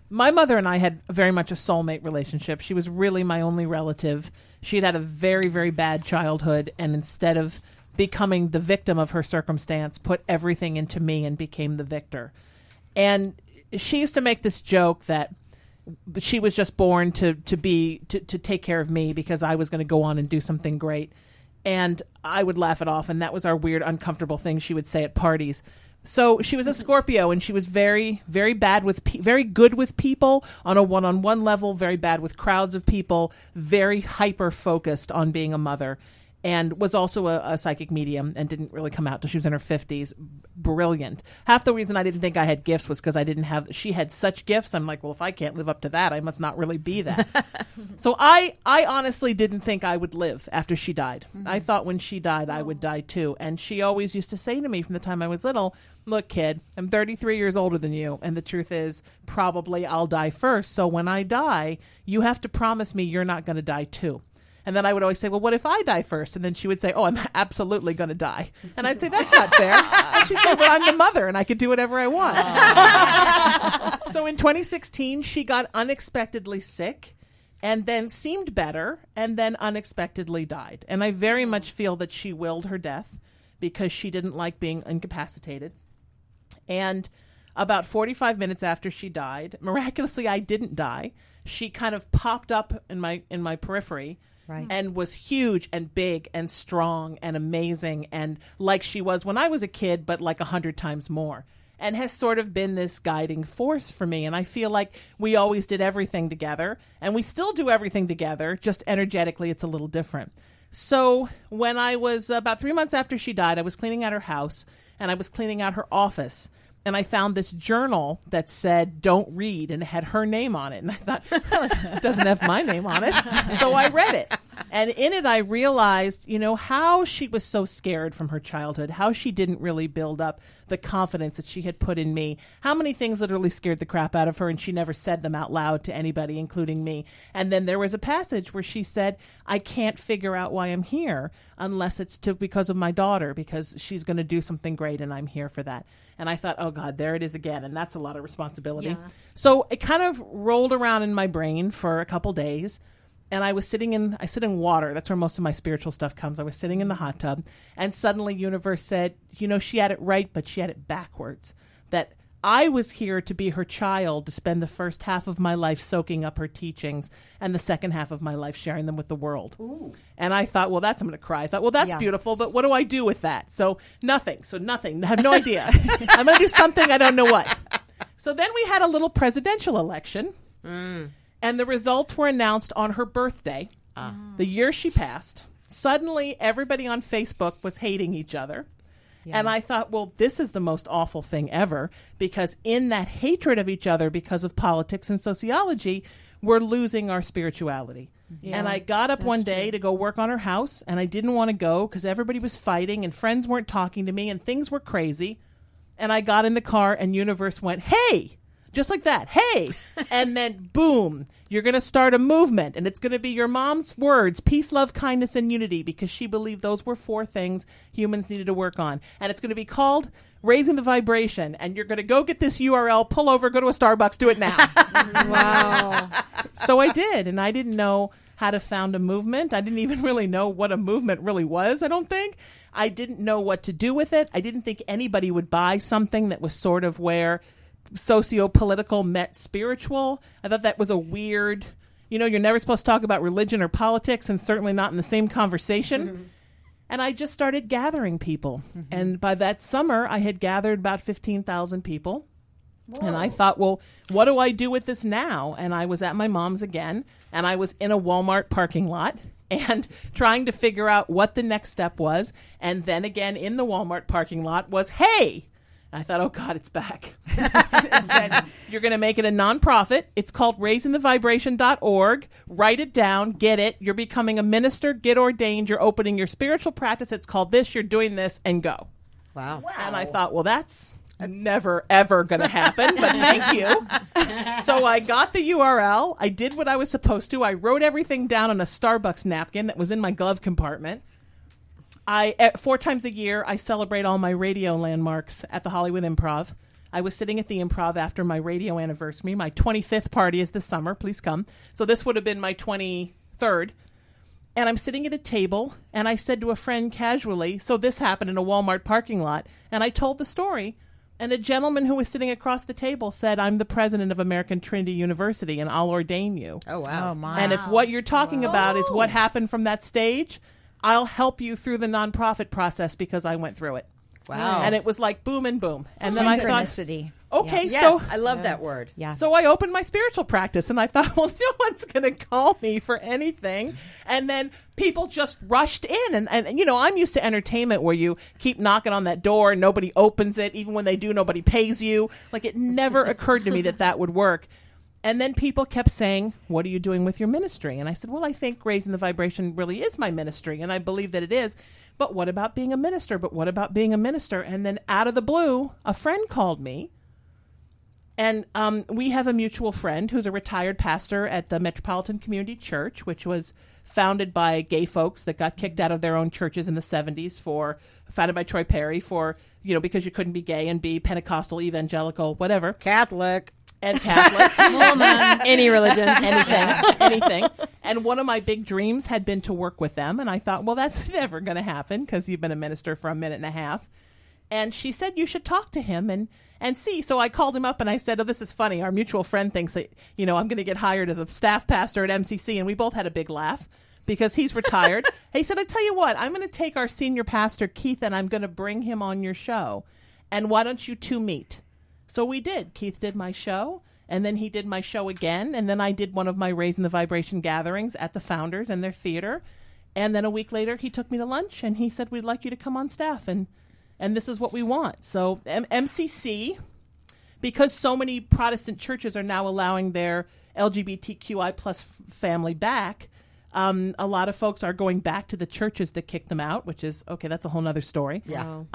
[SPEAKER 3] my mother and I had very much a soulmate relationship. She was really my only relative. She had a very, very bad childhood, and instead of becoming the victim of her circumstance, put everything into me and became the victor. And she used to make this joke that she was just born to take care of me because I was going to go on and do something great. And I would laugh it off, and that was our weird, uncomfortable thing she would say at parties. So she was a Scorpio, and she was very, very bad very good with people on a one-on-one level, very bad with crowds of people, very hyper-focused on being a mother, and was also a psychic medium and didn't really come out till she was in her 50s. Brilliant. Half the reason I didn't think I had gifts was because she had such gifts. I'm like, well, if I can't live up to that, I must not really be that. So I honestly didn't think I would live after she died. I thought when she died, I would die too. And she always used to say to me from the time I was little, look, kid, I'm 33 years older than you, and the truth is probably I'll die first. So when I die, you have to promise me you're not going to die too. And then I would always say, well, what if I die first? And then she would say, oh, I'm absolutely going to die. And I'd say, that's not fair. And she'd say, but I'm the mother, and I could do whatever I want. So in 2016, she got unexpectedly sick and then seemed better and then unexpectedly died. And I very much feel that she willed her death because she didn't like being incapacitated. And about 45 minutes after she died, miraculously, I didn't die. She kind of popped up in my periphery. Right. And was huge and big and strong and amazing and like she was when I was a kid, but like 100 times more, and has sort of been this guiding force for me. And I feel like we always did everything together, and we still do everything together, just energetically it's a little different. So when I was about 3 months after she died, I was cleaning out her house and I was cleaning out her office. And I found this journal that said, don't read, and it had her name on it. And I thought, well, it doesn't have my name on it. So I read it. And in it, I realized, how she was so scared from her childhood, how she didn't really build up the confidence that she had put in me, how many things literally scared the crap out of her, and she never said them out loud to anybody, including me. And then there was a passage where she said, I can't figure out why I'm here unless it's because of my daughter, because she's going to do something great, and I'm here for that. And I thought, oh, God, there it is again. And that's a lot of responsibility. Yeah. So it kind of rolled around in my brain for a couple days. And I sit in water. That's where most of my spiritual stuff comes. I was sitting in the hot tub. And suddenly universe said, she had it right, but she had it backwards. That I was here to be her child, to spend the first half of my life soaking up her teachings and the second half of my life sharing them with the world. Ooh. And I thought, well, I'm going to cry. I thought, well, that's beautiful, but what do I do with that? So nothing. I have no idea. I'm going to do something, I don't know what. So then we had a little presidential election, and the results were announced on her birthday, the year she passed. Suddenly, everybody on Facebook was hating each other. Yeah. And I thought, well, this is the most awful thing ever, because in that hatred of each other because of politics and sociology, we're losing our spirituality. Yeah, and I got up one day to go work on her house, and I didn't want to go because everybody was fighting and friends weren't talking to me and things were crazy. And I got in the car and universe went, hey, just like that, hey. And then boom, You're going to start a movement, and it's going to be your mom's words, peace, love, kindness, and unity, because she believed those were 4 things humans needed to work on. And it's going to be called Raising the Vibration. And you're going to go get this URL, pull over, go to a Starbucks, do it now.
[SPEAKER 4] Wow.
[SPEAKER 3] So I did, and I didn't know how to found a movement. I didn't even really know what a movement really was, I don't think. I didn't know what to do with it. I didn't think anybody would buy something that was sort of where socio-political met spiritual. I thought that was a weird, you're never supposed to talk about religion or politics, and certainly not in the same conversation. Mm-hmm. And I just started gathering people. Mm-hmm. And by that summer, I had gathered about 15,000 people. Whoa. And I thought, well, what do I do with this now? And I was at my mom's again, and I was in a Walmart parking lot and trying to figure out what the next step was. And then again in the Walmart parking lot was, hey. I thought, oh, God, it's back. It said, you're going to make it a nonprofit. It's called raisingthevibration.org. Write it down. Get it. You're becoming a minister. Get ordained. You're opening your spiritual practice. It's called this. You're doing this, and go.
[SPEAKER 1] Wow.
[SPEAKER 3] And I thought, well, that's never, ever going to happen, but thank you. So I got the URL. I did what I was supposed to. I wrote everything down on a Starbucks napkin that was in my glove compartment. 4 times a year, I celebrate all my radio landmarks at the Hollywood Improv. I was sitting at the Improv after my radio anniversary. My 25th party is this summer. Please come. So this would have been my 23rd. And I'm sitting at a table, and I said to a friend casually, so this happened in a Walmart parking lot, and I told the story. And a gentleman who was sitting across the table said, I'm the president of American Trinity University, and I'll ordain you.
[SPEAKER 1] Oh, wow.
[SPEAKER 5] Oh, my.
[SPEAKER 3] And if what you're talking about is what happened from that stage, I'll help you through the nonprofit process because I went through it.
[SPEAKER 1] Wow.
[SPEAKER 3] And it was like boom and boom. And then I thought,
[SPEAKER 5] Synchronicity.
[SPEAKER 3] okay,
[SPEAKER 1] Yes,
[SPEAKER 3] so
[SPEAKER 1] I love that word.
[SPEAKER 5] Yeah.
[SPEAKER 3] so I opened my spiritual practice, and I thought, well, no one's going to call me for anything. And then people just rushed in. And I'm used to entertainment where you keep knocking on that door and nobody opens it. Even when they do, nobody pays you. Like, it never occurred to me that would work. And then people kept saying, what are you doing with your ministry? And I said, well, I think Raising the Vibration really is my ministry, and I believe that it is. But what about being a minister? And then out of the blue, a friend called me. And we have a mutual friend who's a retired pastor at the Metropolitan Community Church, which was founded by gay folks that got kicked out of their own churches in the 70s founded by Troy Perry because you couldn't be gay and be Pentecostal, evangelical, whatever.
[SPEAKER 1] Catholic.
[SPEAKER 3] And Catholic.
[SPEAKER 4] Any religion.
[SPEAKER 3] Anything. And one of my big dreams had been to work with them. And I thought, well, that's never going to happen because you've been a minister for a minute and a half. And she said, you should talk to him and see. So I called him up and I said, oh, this is funny. Our mutual friend thinks that, I'm going to get hired as a staff pastor at MCC. And we both had a big laugh because he's retired. And he said, I tell you what, I'm going to take our senior pastor, Keith, and I'm going to bring him on your show. And why don't you two meet? So we did. Keith did my show, and then he did my show again, and then I did one of my Raising the Vibration gatherings at the Founders and their theater. And then a week later, he took me to lunch, and he said, we'd like you to come on staff, and this is what we want. So MCC, because so many Protestant churches are now allowing their LGBTQI plus family back, a lot of folks are going back to the churches that kicked them out, which is, okay, that's a whole other story.
[SPEAKER 1] Yeah.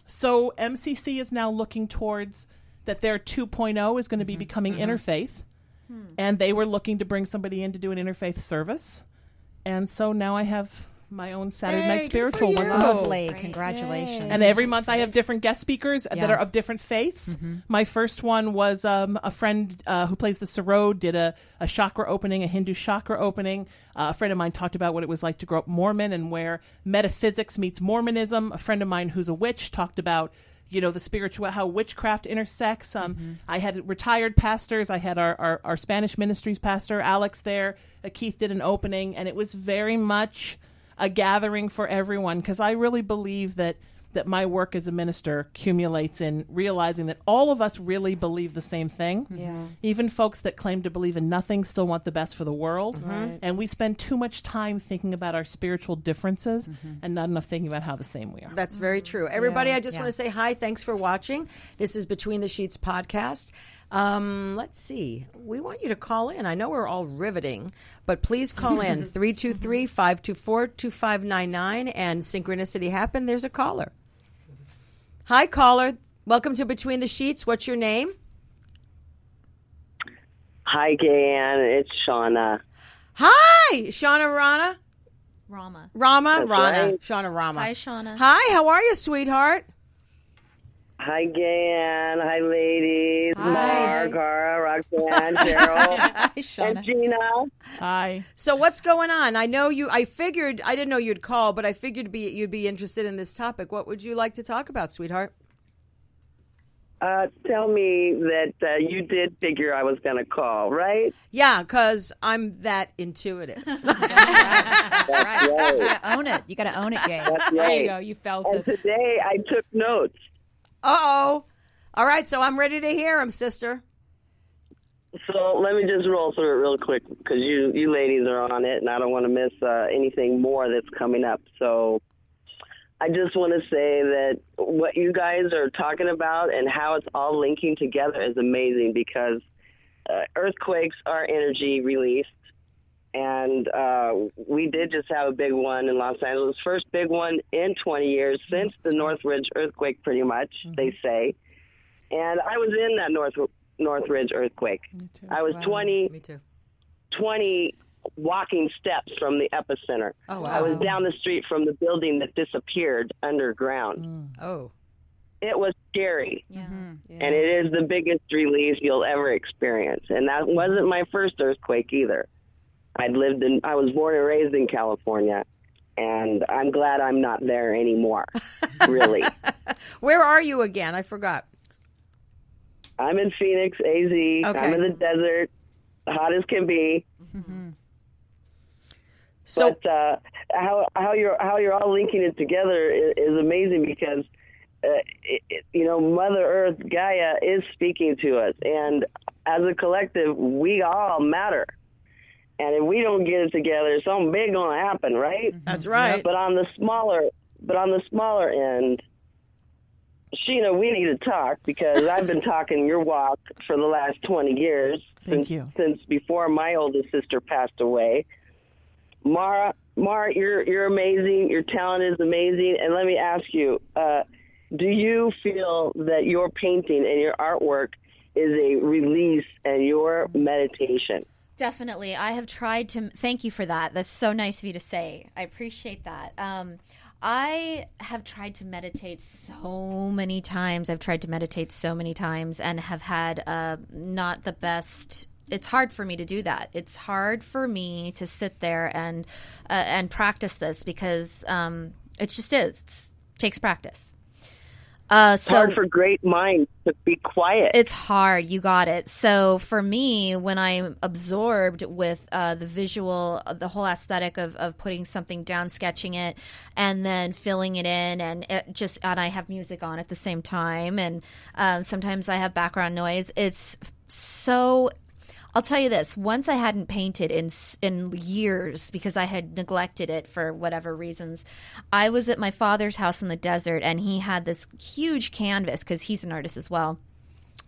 [SPEAKER 3] So MCC is now looking towards that their 2.0 is going to be becoming interfaith. And they were looking to bring somebody in to do an interfaith service. And so now I have my own Saturday Night Spiritual once a month.
[SPEAKER 5] Lovely. Congratulations.
[SPEAKER 3] And every month I have different guest speakers that are of different faiths. My first one was a friend who plays the sarod, did a chakra opening, a Hindu chakra opening. A friend of mine talked about what it was like to grow up Mormon and where metaphysics meets Mormonism. A friend of mine who's a witch talked about the spiritual, how witchcraft intersects. I had retired pastors. I had our Spanish ministries pastor, Alex, there. Keith did an opening, and it was very much a gathering for everyone because I really believe that my work as a minister accumulates in realizing that all of us really believe the same thing.
[SPEAKER 4] Yeah.
[SPEAKER 3] Even folks that claim to believe in nothing still want the best for the world.
[SPEAKER 4] Right.
[SPEAKER 3] And we spend too much time thinking about our spiritual differences and not enough thinking about how the same we are.
[SPEAKER 1] That's very true. Everybody,
[SPEAKER 5] Yeah.
[SPEAKER 1] I just want to say hi. Thanks for watching. This is Between the Sheets podcast. Let's see. We want you to call in. I know we're all riveting, but please call in 323-524-2599 and synchronicity happened. There's a caller. Hi, caller. Welcome to Between the Sheets. What's your name?
[SPEAKER 7] Hi, Gayanne. It's Shauna.
[SPEAKER 1] Hi, Shauna Rana.
[SPEAKER 6] Rama.
[SPEAKER 1] Rana.
[SPEAKER 7] right.
[SPEAKER 1] Shauna Rama.
[SPEAKER 6] Hi, Shauna.
[SPEAKER 1] Hi, how are you, sweetheart?
[SPEAKER 7] Hi, Gayanne. Hi, ladies.
[SPEAKER 4] Hi.
[SPEAKER 7] Mark, Cara, Roxanne, Cheryl,
[SPEAKER 5] Hi, Shauna.
[SPEAKER 7] and Gina.
[SPEAKER 3] Hi.
[SPEAKER 1] So what's going on? I know you. I didn't know you'd call, but I figured you'd be interested in this topic. What would you like to talk about, sweetheart?
[SPEAKER 7] Tell me that you did figure I was going to call, right?
[SPEAKER 1] Yeah, because I'm that intuitive.
[SPEAKER 5] That's right.
[SPEAKER 7] Right.
[SPEAKER 5] You gotta own it. You gotta own it, Gay.
[SPEAKER 7] That's
[SPEAKER 4] There
[SPEAKER 7] right.
[SPEAKER 4] you go. You felt
[SPEAKER 7] And
[SPEAKER 4] it.
[SPEAKER 7] today I took notes.
[SPEAKER 1] Uh-oh. All right, so I'm ready to hear him, sister.
[SPEAKER 7] So let me just roll through it real quick because you ladies are on it, and I don't want to miss anything more that's coming up. So I just want to say that what you guys are talking about and how it's all linking together is amazing because earthquakes are energy released. And we did just have a big one in Los Angeles, first big one in 20 years since the Northridge earthquake, pretty much, they say. And I was in that Northridge earthquake. I was 20
[SPEAKER 1] Me too.
[SPEAKER 7] walking steps from the epicenter.
[SPEAKER 1] Oh, wow.
[SPEAKER 7] I was down the street from the building that disappeared underground.
[SPEAKER 1] Oh.
[SPEAKER 7] It was scary.
[SPEAKER 6] Yeah.
[SPEAKER 7] And it is the biggest release you'll ever experience. And that wasn't my first earthquake either. I was born and raised in California, and I'm glad I'm not there anymore, really.
[SPEAKER 1] Where are you again? I forgot.
[SPEAKER 7] I'm in Phoenix, AZ.
[SPEAKER 1] Okay.
[SPEAKER 7] I'm in the desert, hot as can be.
[SPEAKER 1] So,
[SPEAKER 7] But how you're all linking it together is amazing because Mother Earth, Gaia, is speaking to us, and as a collective, we all matter. And if we don't get it together, something big gonna happen, right?
[SPEAKER 1] that's right.
[SPEAKER 7] But on the smaller end, Sheena, we need to talk because I've been talking your walk for the last 20 years.
[SPEAKER 3] Thank you.
[SPEAKER 7] Since before my oldest sister passed away. Mara, you're amazing. Your talent is amazing. And let me ask you, do you feel that your painting and your artwork is a release and your meditation?
[SPEAKER 6] Definitely. I have tried to. Thank you for that. That's so nice of you to say. I appreciate that. I have tried to meditate so many times. I've tried to meditate so many times and have had not the best. It's hard for me to do that. It's hard for me to sit there and practice this because it just is. It takes practice.
[SPEAKER 7] It's hard for great minds to be quiet.
[SPEAKER 6] It's hard. You got it. So for me, when I'm absorbed with the visual, the whole aesthetic of putting something down, sketching it, and then filling it in, and I have music on at the same time, and sometimes I have background noise. It's so. I'll tell you this. Once I hadn't painted in years because I had neglected it for whatever reasons. I was at my father's house in the desert, and he had this huge canvas because he's an artist as well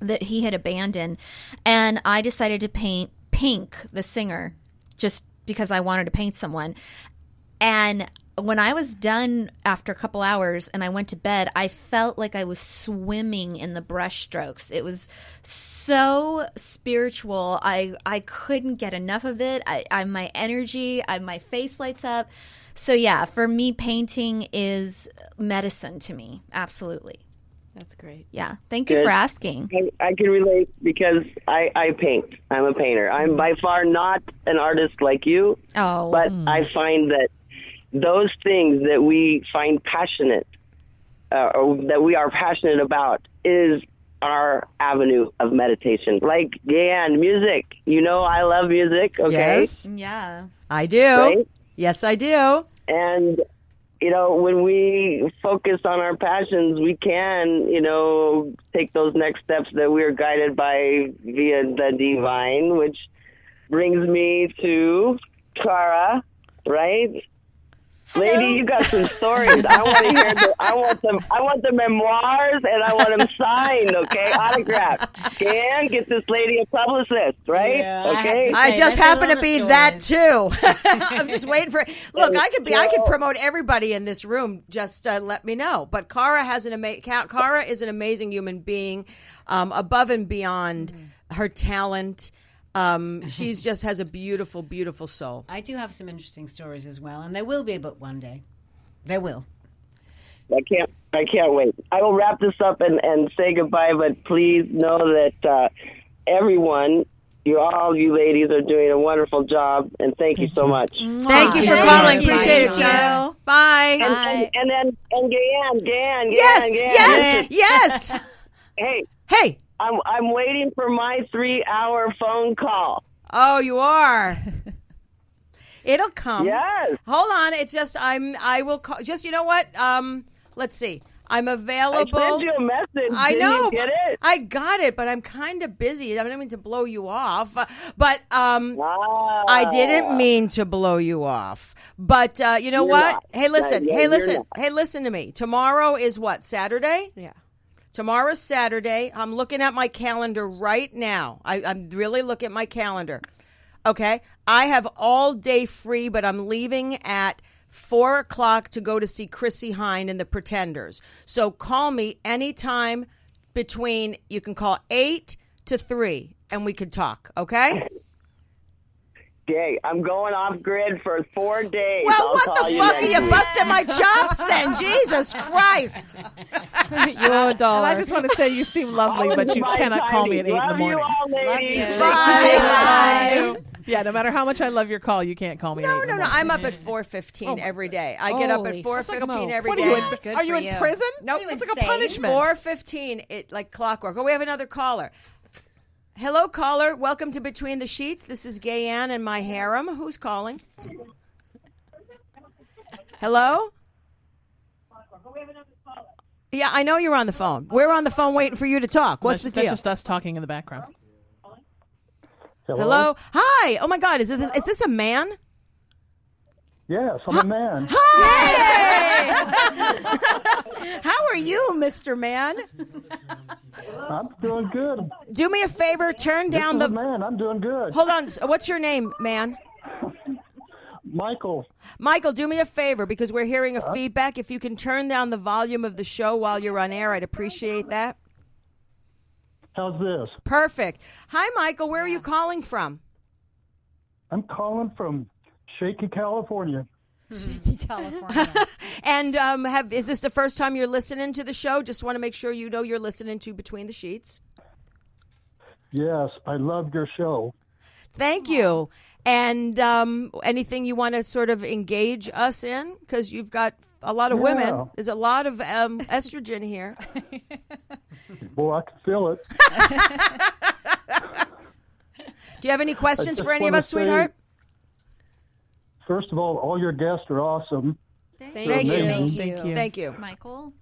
[SPEAKER 6] that he had abandoned. And I decided to paint Pink, the singer, just because I wanted to paint someone. And when I was done after a couple hours and I went to bed, I felt like I was swimming in the brush strokes. It was so spiritual. I couldn't get enough of it. My energy, my face lights up. So yeah, for me, painting is medicine to me. Absolutely.
[SPEAKER 4] That's great.
[SPEAKER 6] Yeah. Thank you
[SPEAKER 7] Good.
[SPEAKER 6] for asking.
[SPEAKER 7] I can relate because I paint. I'm a painter. I'm by far not an artist like you,
[SPEAKER 6] Oh,
[SPEAKER 7] but I find that those things that we find passionate or that we are passionate about is our avenue of meditation. Like, Gayanne, music. You know I love music, okay?
[SPEAKER 1] Yes,
[SPEAKER 6] yeah.
[SPEAKER 1] I do.
[SPEAKER 7] Right?
[SPEAKER 1] Yes, I do.
[SPEAKER 7] And, when we focus on our passions, we can, take those next steps that we are guided by via the divine, which brings me to Cara, right? Lady, you got some stories. I want to hear them. I want the memoirs, and I want them signed. Okay, autographed. Can get this lady a publicist, right?
[SPEAKER 2] Yeah,
[SPEAKER 7] okay.
[SPEAKER 1] I just
[SPEAKER 2] that's a
[SPEAKER 1] happen
[SPEAKER 2] lot
[SPEAKER 1] to
[SPEAKER 2] of
[SPEAKER 1] be
[SPEAKER 2] stories.
[SPEAKER 1] that too. I'm just waiting for. Look, I could promote everybody in this room. Just let me know. But Cara is an amazing human being, above and beyond her talent. She's just has a beautiful, beautiful soul.
[SPEAKER 2] I do have some interesting stories as well, and there will be a book one day. There will.
[SPEAKER 7] I can't wait. I will wrap this up and say goodbye, but please know that everyone, you ladies are doing a wonderful job, and thank you so much.
[SPEAKER 1] Thank you for calling. Appreciate it, Sharon. Bye.
[SPEAKER 7] And Dan.
[SPEAKER 1] Yes.
[SPEAKER 7] Hey. I'm waiting for my 3-hour phone call.
[SPEAKER 1] Oh, you are. It'll come.
[SPEAKER 7] Yes.
[SPEAKER 1] Hold on. It's just I will call. Just you know what? Let's see. I'm available.
[SPEAKER 7] I sent you a message.
[SPEAKER 1] I
[SPEAKER 7] Didn't
[SPEAKER 1] know.
[SPEAKER 7] You get it?
[SPEAKER 1] I got it, but I'm kind of busy. I don't mean to blow you off, but I didn't mean to blow you off. But you know what?
[SPEAKER 7] Not.
[SPEAKER 1] Hey, listen.
[SPEAKER 7] Yeah,
[SPEAKER 1] hey,
[SPEAKER 7] you're
[SPEAKER 1] listen.
[SPEAKER 7] not.
[SPEAKER 1] Hey, listen to me. Tomorrow is what? Saturday?
[SPEAKER 4] Yeah.
[SPEAKER 1] Tomorrow's Saturday. I'm looking at my calendar right now. I'm really looking at my calendar. Okay. I have all day free, but I'm leaving at 4 o'clock to go to see Chrissy Hine and the Pretenders. So call me anytime between, you can call 8 to 3 and we could talk. Okay.
[SPEAKER 7] Okay, I'm going off grid for 4 days.
[SPEAKER 1] Well,
[SPEAKER 7] I'll
[SPEAKER 1] what
[SPEAKER 7] call
[SPEAKER 1] the fuck are you
[SPEAKER 7] week.
[SPEAKER 1] busting my chops then? Jesus Christ.
[SPEAKER 4] You owe $1.
[SPEAKER 3] And I just want to say you seem lovely,
[SPEAKER 7] All
[SPEAKER 3] but
[SPEAKER 7] in
[SPEAKER 3] you
[SPEAKER 7] my
[SPEAKER 3] cannot call me at 8 in the
[SPEAKER 7] Love
[SPEAKER 3] morning.
[SPEAKER 7] you all, ladies.
[SPEAKER 1] Bye.
[SPEAKER 3] Yeah, no matter how much I love your call, you can't call me at 8 in the
[SPEAKER 1] No.
[SPEAKER 3] morning.
[SPEAKER 1] I'm up at 4:15 every day. I get up at
[SPEAKER 4] Holy
[SPEAKER 1] 4:15
[SPEAKER 4] smokes.
[SPEAKER 1] every
[SPEAKER 3] What
[SPEAKER 1] day.
[SPEAKER 3] are you in,
[SPEAKER 6] Good
[SPEAKER 3] are you
[SPEAKER 6] for
[SPEAKER 3] in
[SPEAKER 6] you.
[SPEAKER 3] prison?
[SPEAKER 1] Nope.
[SPEAKER 3] It's like a
[SPEAKER 6] insane?
[SPEAKER 3] punishment.
[SPEAKER 1] 4:15, it like clockwork. Oh, we have another caller. Hello, caller. Welcome to Between the Sheets. This is Gay Ann and my harem. Who's calling? Hello? Yeah, I know you're on the phone. We're on the phone waiting for you to talk. What's the
[SPEAKER 3] That's
[SPEAKER 1] deal?
[SPEAKER 3] just us talking in the background.
[SPEAKER 1] Hello? Hi. Oh, my God. Is this a man?
[SPEAKER 8] Yes, I'm a man.
[SPEAKER 1] Hi. How are you, Mr. Man?
[SPEAKER 8] I'm doing good.
[SPEAKER 1] Do me a favor. Turn down
[SPEAKER 8] This is
[SPEAKER 1] the...
[SPEAKER 8] a man. I'm doing good.
[SPEAKER 1] Hold on. What's your name, man?
[SPEAKER 8] Michael,
[SPEAKER 1] Michael, do me a favor because we're hearing a feedback. If you can turn down the volume of the show while you're on air, I'd appreciate that.
[SPEAKER 8] how's this?
[SPEAKER 1] Perfect. Hi, Michael. Where are you calling from?
[SPEAKER 8] I'm calling from Shaky, California.
[SPEAKER 1] And is this the first time you're listening to the show? Just want to make sure you know you're listening to Between the Sheets.
[SPEAKER 8] Yes, I love your show.
[SPEAKER 1] Thank you. And anything you want to sort of engage us in? Because you've got a lot of women. There's a lot of estrogen here.
[SPEAKER 8] Boy, I can feel it.
[SPEAKER 1] Do you have any questions
[SPEAKER 8] just
[SPEAKER 1] for any of
[SPEAKER 8] wanna
[SPEAKER 1] us, sweetheart?
[SPEAKER 8] First of all your guests are awesome.
[SPEAKER 1] Thank you.
[SPEAKER 3] Thank you.
[SPEAKER 1] Thank you.
[SPEAKER 6] Michael.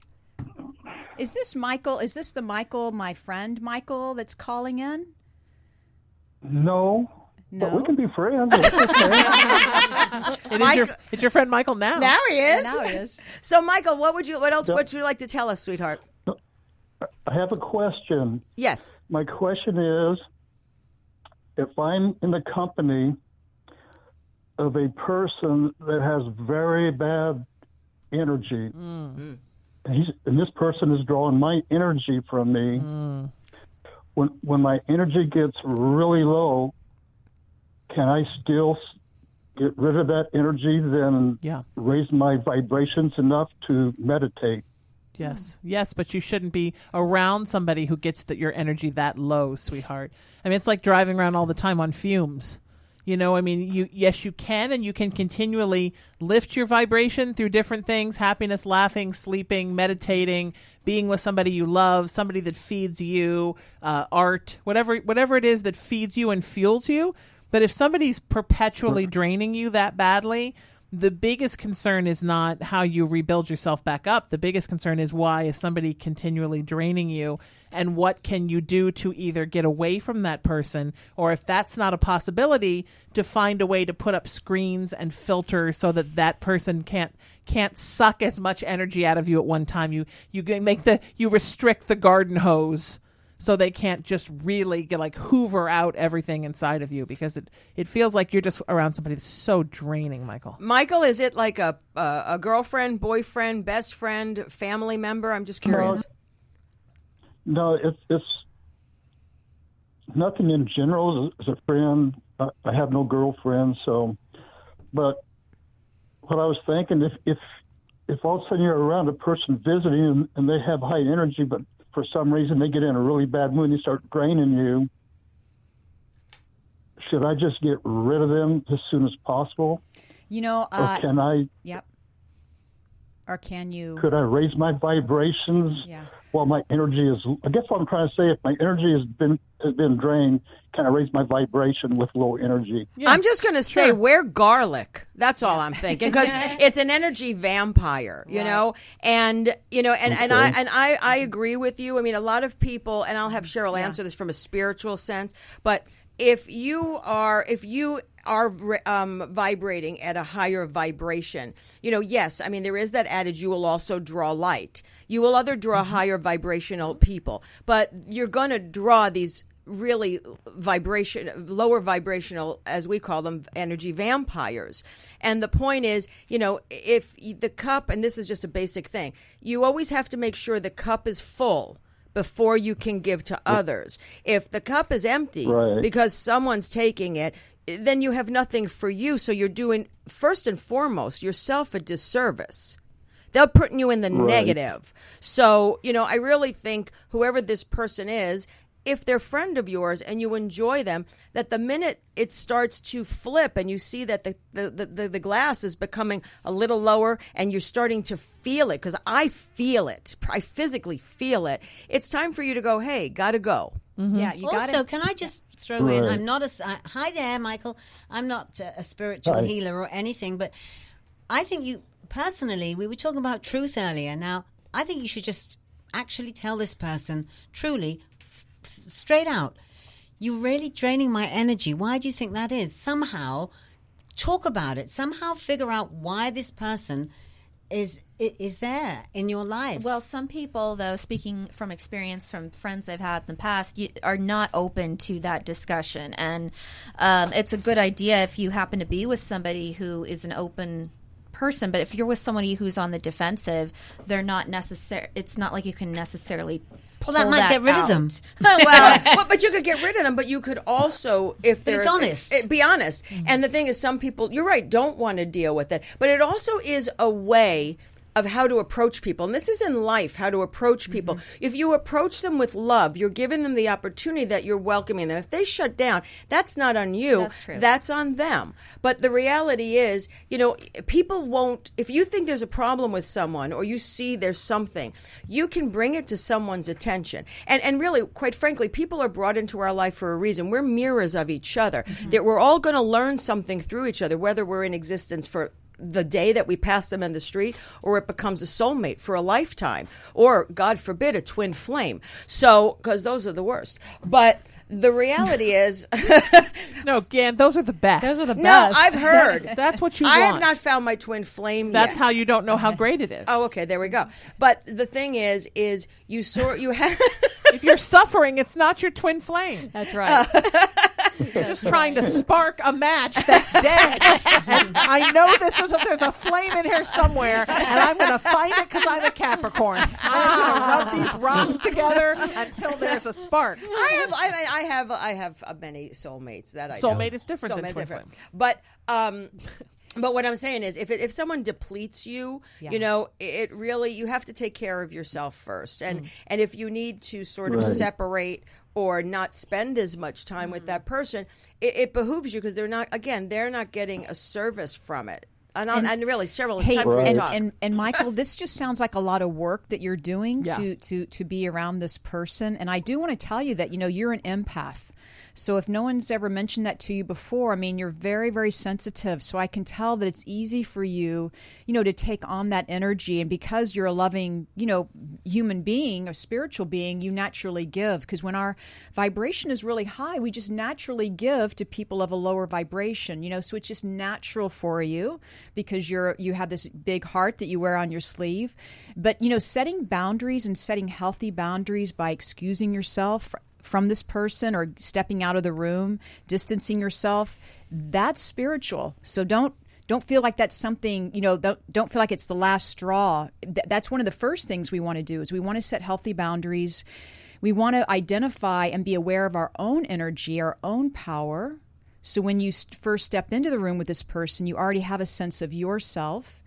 [SPEAKER 5] Is this Michael? Is this the Michael, my friend Michael, that's calling in?
[SPEAKER 8] No. But
[SPEAKER 5] No.
[SPEAKER 8] we can be friends. It's okay.
[SPEAKER 3] It's your friend Michael now.
[SPEAKER 1] Now he is.
[SPEAKER 5] Now he is.
[SPEAKER 1] So, Michael, what else would you like to tell us, sweetheart?
[SPEAKER 8] I have a question.
[SPEAKER 1] Yes.
[SPEAKER 8] My question is, if I'm in the company of a person that has very bad energy, and this person is drawing my energy from me, when my energy gets really low, can I still get rid of that energy, then raise my vibrations enough to meditate?
[SPEAKER 3] Yes, but you shouldn't be around somebody who gets your energy that low, sweetheart. I mean, it's like driving around all the time on fumes. You know, I mean, you can, and you can continually lift your vibration through different things: happiness, laughing, sleeping, meditating, being with somebody you love, somebody that feeds you, art, whatever it is that feeds you and fuels you. But if somebody's perpetually draining you that badly, the biggest concern is not how you rebuild yourself back up. The biggest concern is, why is somebody continually draining you, and what can you do to either get away from that person, or if that's not a possibility, to find a way to put up screens and filters so that that person can't suck as much energy out of you at one time. You restrict the garden hose so they can't just really hoover out everything inside of you, because it feels like you're just around somebody that's so draining, Michael.
[SPEAKER 1] Michael, is it like a girlfriend, boyfriend, best friend, family member? I'm just curious.
[SPEAKER 8] No, it's nothing in general as a friend. I have no girlfriend, so. But what I was thinking, if all of a sudden you're around a person visiting and they have high energy, but for some reason they get in a really bad mood and they start draining you, should I just get rid of them as soon as possible?
[SPEAKER 5] Or
[SPEAKER 8] can I?
[SPEAKER 5] Yep. Or can you?
[SPEAKER 8] Could I raise my vibrations?
[SPEAKER 5] Yeah.
[SPEAKER 8] While my energy is, I guess what I'm trying to say, if my energy has been drained, can I raise my vibration with low energy?
[SPEAKER 1] Yeah. I'm just going to say wear garlic. That's all I'm thinking, because it's an energy vampire, you know, and I agree with you. I mean, a lot of people, and I'll have Cheryl answer this from a spiritual sense, but if you are vibrating at a higher vibration, yes, I mean, there is that adage, you will also draw light. You will draw higher vibrational people, but you're going to draw these really lower vibrational, as we call them, energy vampires. And the point is, if the cup, and this is just a basic thing, you always have to make sure the cup is full before you can give to others. If the cup is empty because someone's taking it, then you have nothing for you. So you're doing, first and foremost, yourself a disservice. They're putting you in the negative. So, I really think whoever this person is, if they're a friend of yours and you enjoy them, that the minute it starts to flip and you see that the glass is becoming a little lower and you're starting to feel it, because I feel it, I physically feel it, it's time for you to go, hey, gotta go.
[SPEAKER 2] Mm-hmm. Yeah, you got it. Also, can I just throw in, I'm not hi there, Michael, I'm not a spiritual healer or anything, but I think you, personally, we were talking about truth earlier. Now, I think you should just actually tell this person, truly, straight out, you're really draining my energy. Why do you think that is? Somehow talk about it. Somehow figure out why this person is there in your life.
[SPEAKER 6] Well, some people, though, speaking from experience from friends I've had in the past, are not open to that discussion. And it's a good idea if you happen to be with somebody who is an open person. But if you're with somebody who's on the defensive, they're not necessary. It's not like you can necessarily.
[SPEAKER 2] Well, that might get rid of them.
[SPEAKER 1] But you could get rid of them. But you could also, if they're
[SPEAKER 2] honest,
[SPEAKER 1] be honest. Mm-hmm. And the thing is, some people, you're right, don't want to deal with it. But it also is a way of how to approach people. And this is in life, how to approach people. Mm-hmm. If you approach them with love, you're giving them the opportunity that you're welcoming them. If they shut down, that's not on you.
[SPEAKER 6] That's true.
[SPEAKER 1] That's on them. But the reality is, people won't, if you think there's a problem with someone or you see there's something, you can bring it to someone's attention. And really, quite frankly, people are brought into our life for a reason. We're mirrors of each other. Mm-hmm. That we're all going to learn something through each other, whether we're in existence for the day that we pass them in the street, or it becomes a soulmate for a lifetime, or God forbid, a twin flame. So, because those are the worst. But the reality is,
[SPEAKER 3] no, Gan, those are the best.
[SPEAKER 4] Those are the best.
[SPEAKER 1] No, I've heard.
[SPEAKER 3] That's what you want.
[SPEAKER 1] I have not found my twin flame
[SPEAKER 3] That's
[SPEAKER 1] yet.
[SPEAKER 3] how you don't know how great it is.
[SPEAKER 1] Oh, okay, there we go. But the thing is you have.
[SPEAKER 3] If you're suffering, it's not your twin flame.
[SPEAKER 4] That's right.
[SPEAKER 3] You're just trying to spark a match that's dead. And I know there's a flame in here somewhere, and I'm going to find it because I'm a Capricorn. I'm going to rub these rocks together until there's a spark.
[SPEAKER 1] I have many soulmates that I know.
[SPEAKER 3] Soulmate is different than twin flame.
[SPEAKER 1] But what I'm saying is, if someone depletes you, it really, you have to take care of yourself first, and if you need to sort of separate or not spend as much time with that person, it behooves you, because they're not getting a service from it. And really, Cheryl, it's time for you to talk.
[SPEAKER 5] And Michael, this just sounds like a lot of work that you're doing to be around this person. And I do want to tell you that, you're an empath. So if no one's ever mentioned that to you before, I mean, you're very, very sensitive. So I can tell that it's easy for you, to take on that energy. And because you're a loving, human being, a spiritual being, you naturally give. Because when our vibration is really high, we just naturally give to people of a lower vibration, So it's just natural for you because you have this big heart that you wear on your sleeve. But, setting boundaries and setting healthy boundaries by excusing yourself from this person or stepping out of the room, distancing yourself, that's spiritual. So don't feel like that's something, don't feel like it's the last straw. That's one of the first things we want to do is we want to set healthy boundaries. We want to identify and be aware of our own energy, our own power. So when you first step into the room with this person, you already have a sense of yourself.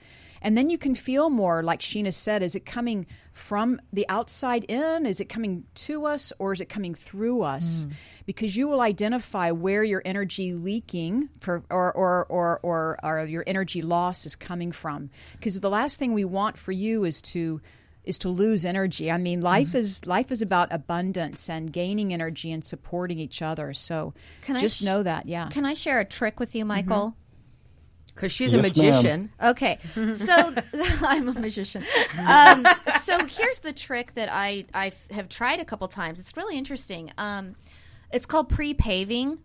[SPEAKER 5] And then you can feel more, like Sheena said, is it coming from the outside in? Is it coming to us, or is it coming through us? Because you will identify where your energy leaking or your energy loss is coming from. Because the last thing we want for you is to lose energy. I mean, life is about abundance and gaining energy and supporting each other. So just know that, yeah.
[SPEAKER 6] Can I share a trick with you, Michael?
[SPEAKER 1] Because she's a magician.
[SPEAKER 6] Okay, so I'm a magician. So here's the trick that I have tried a couple times. It's really interesting. It's called pre-paving.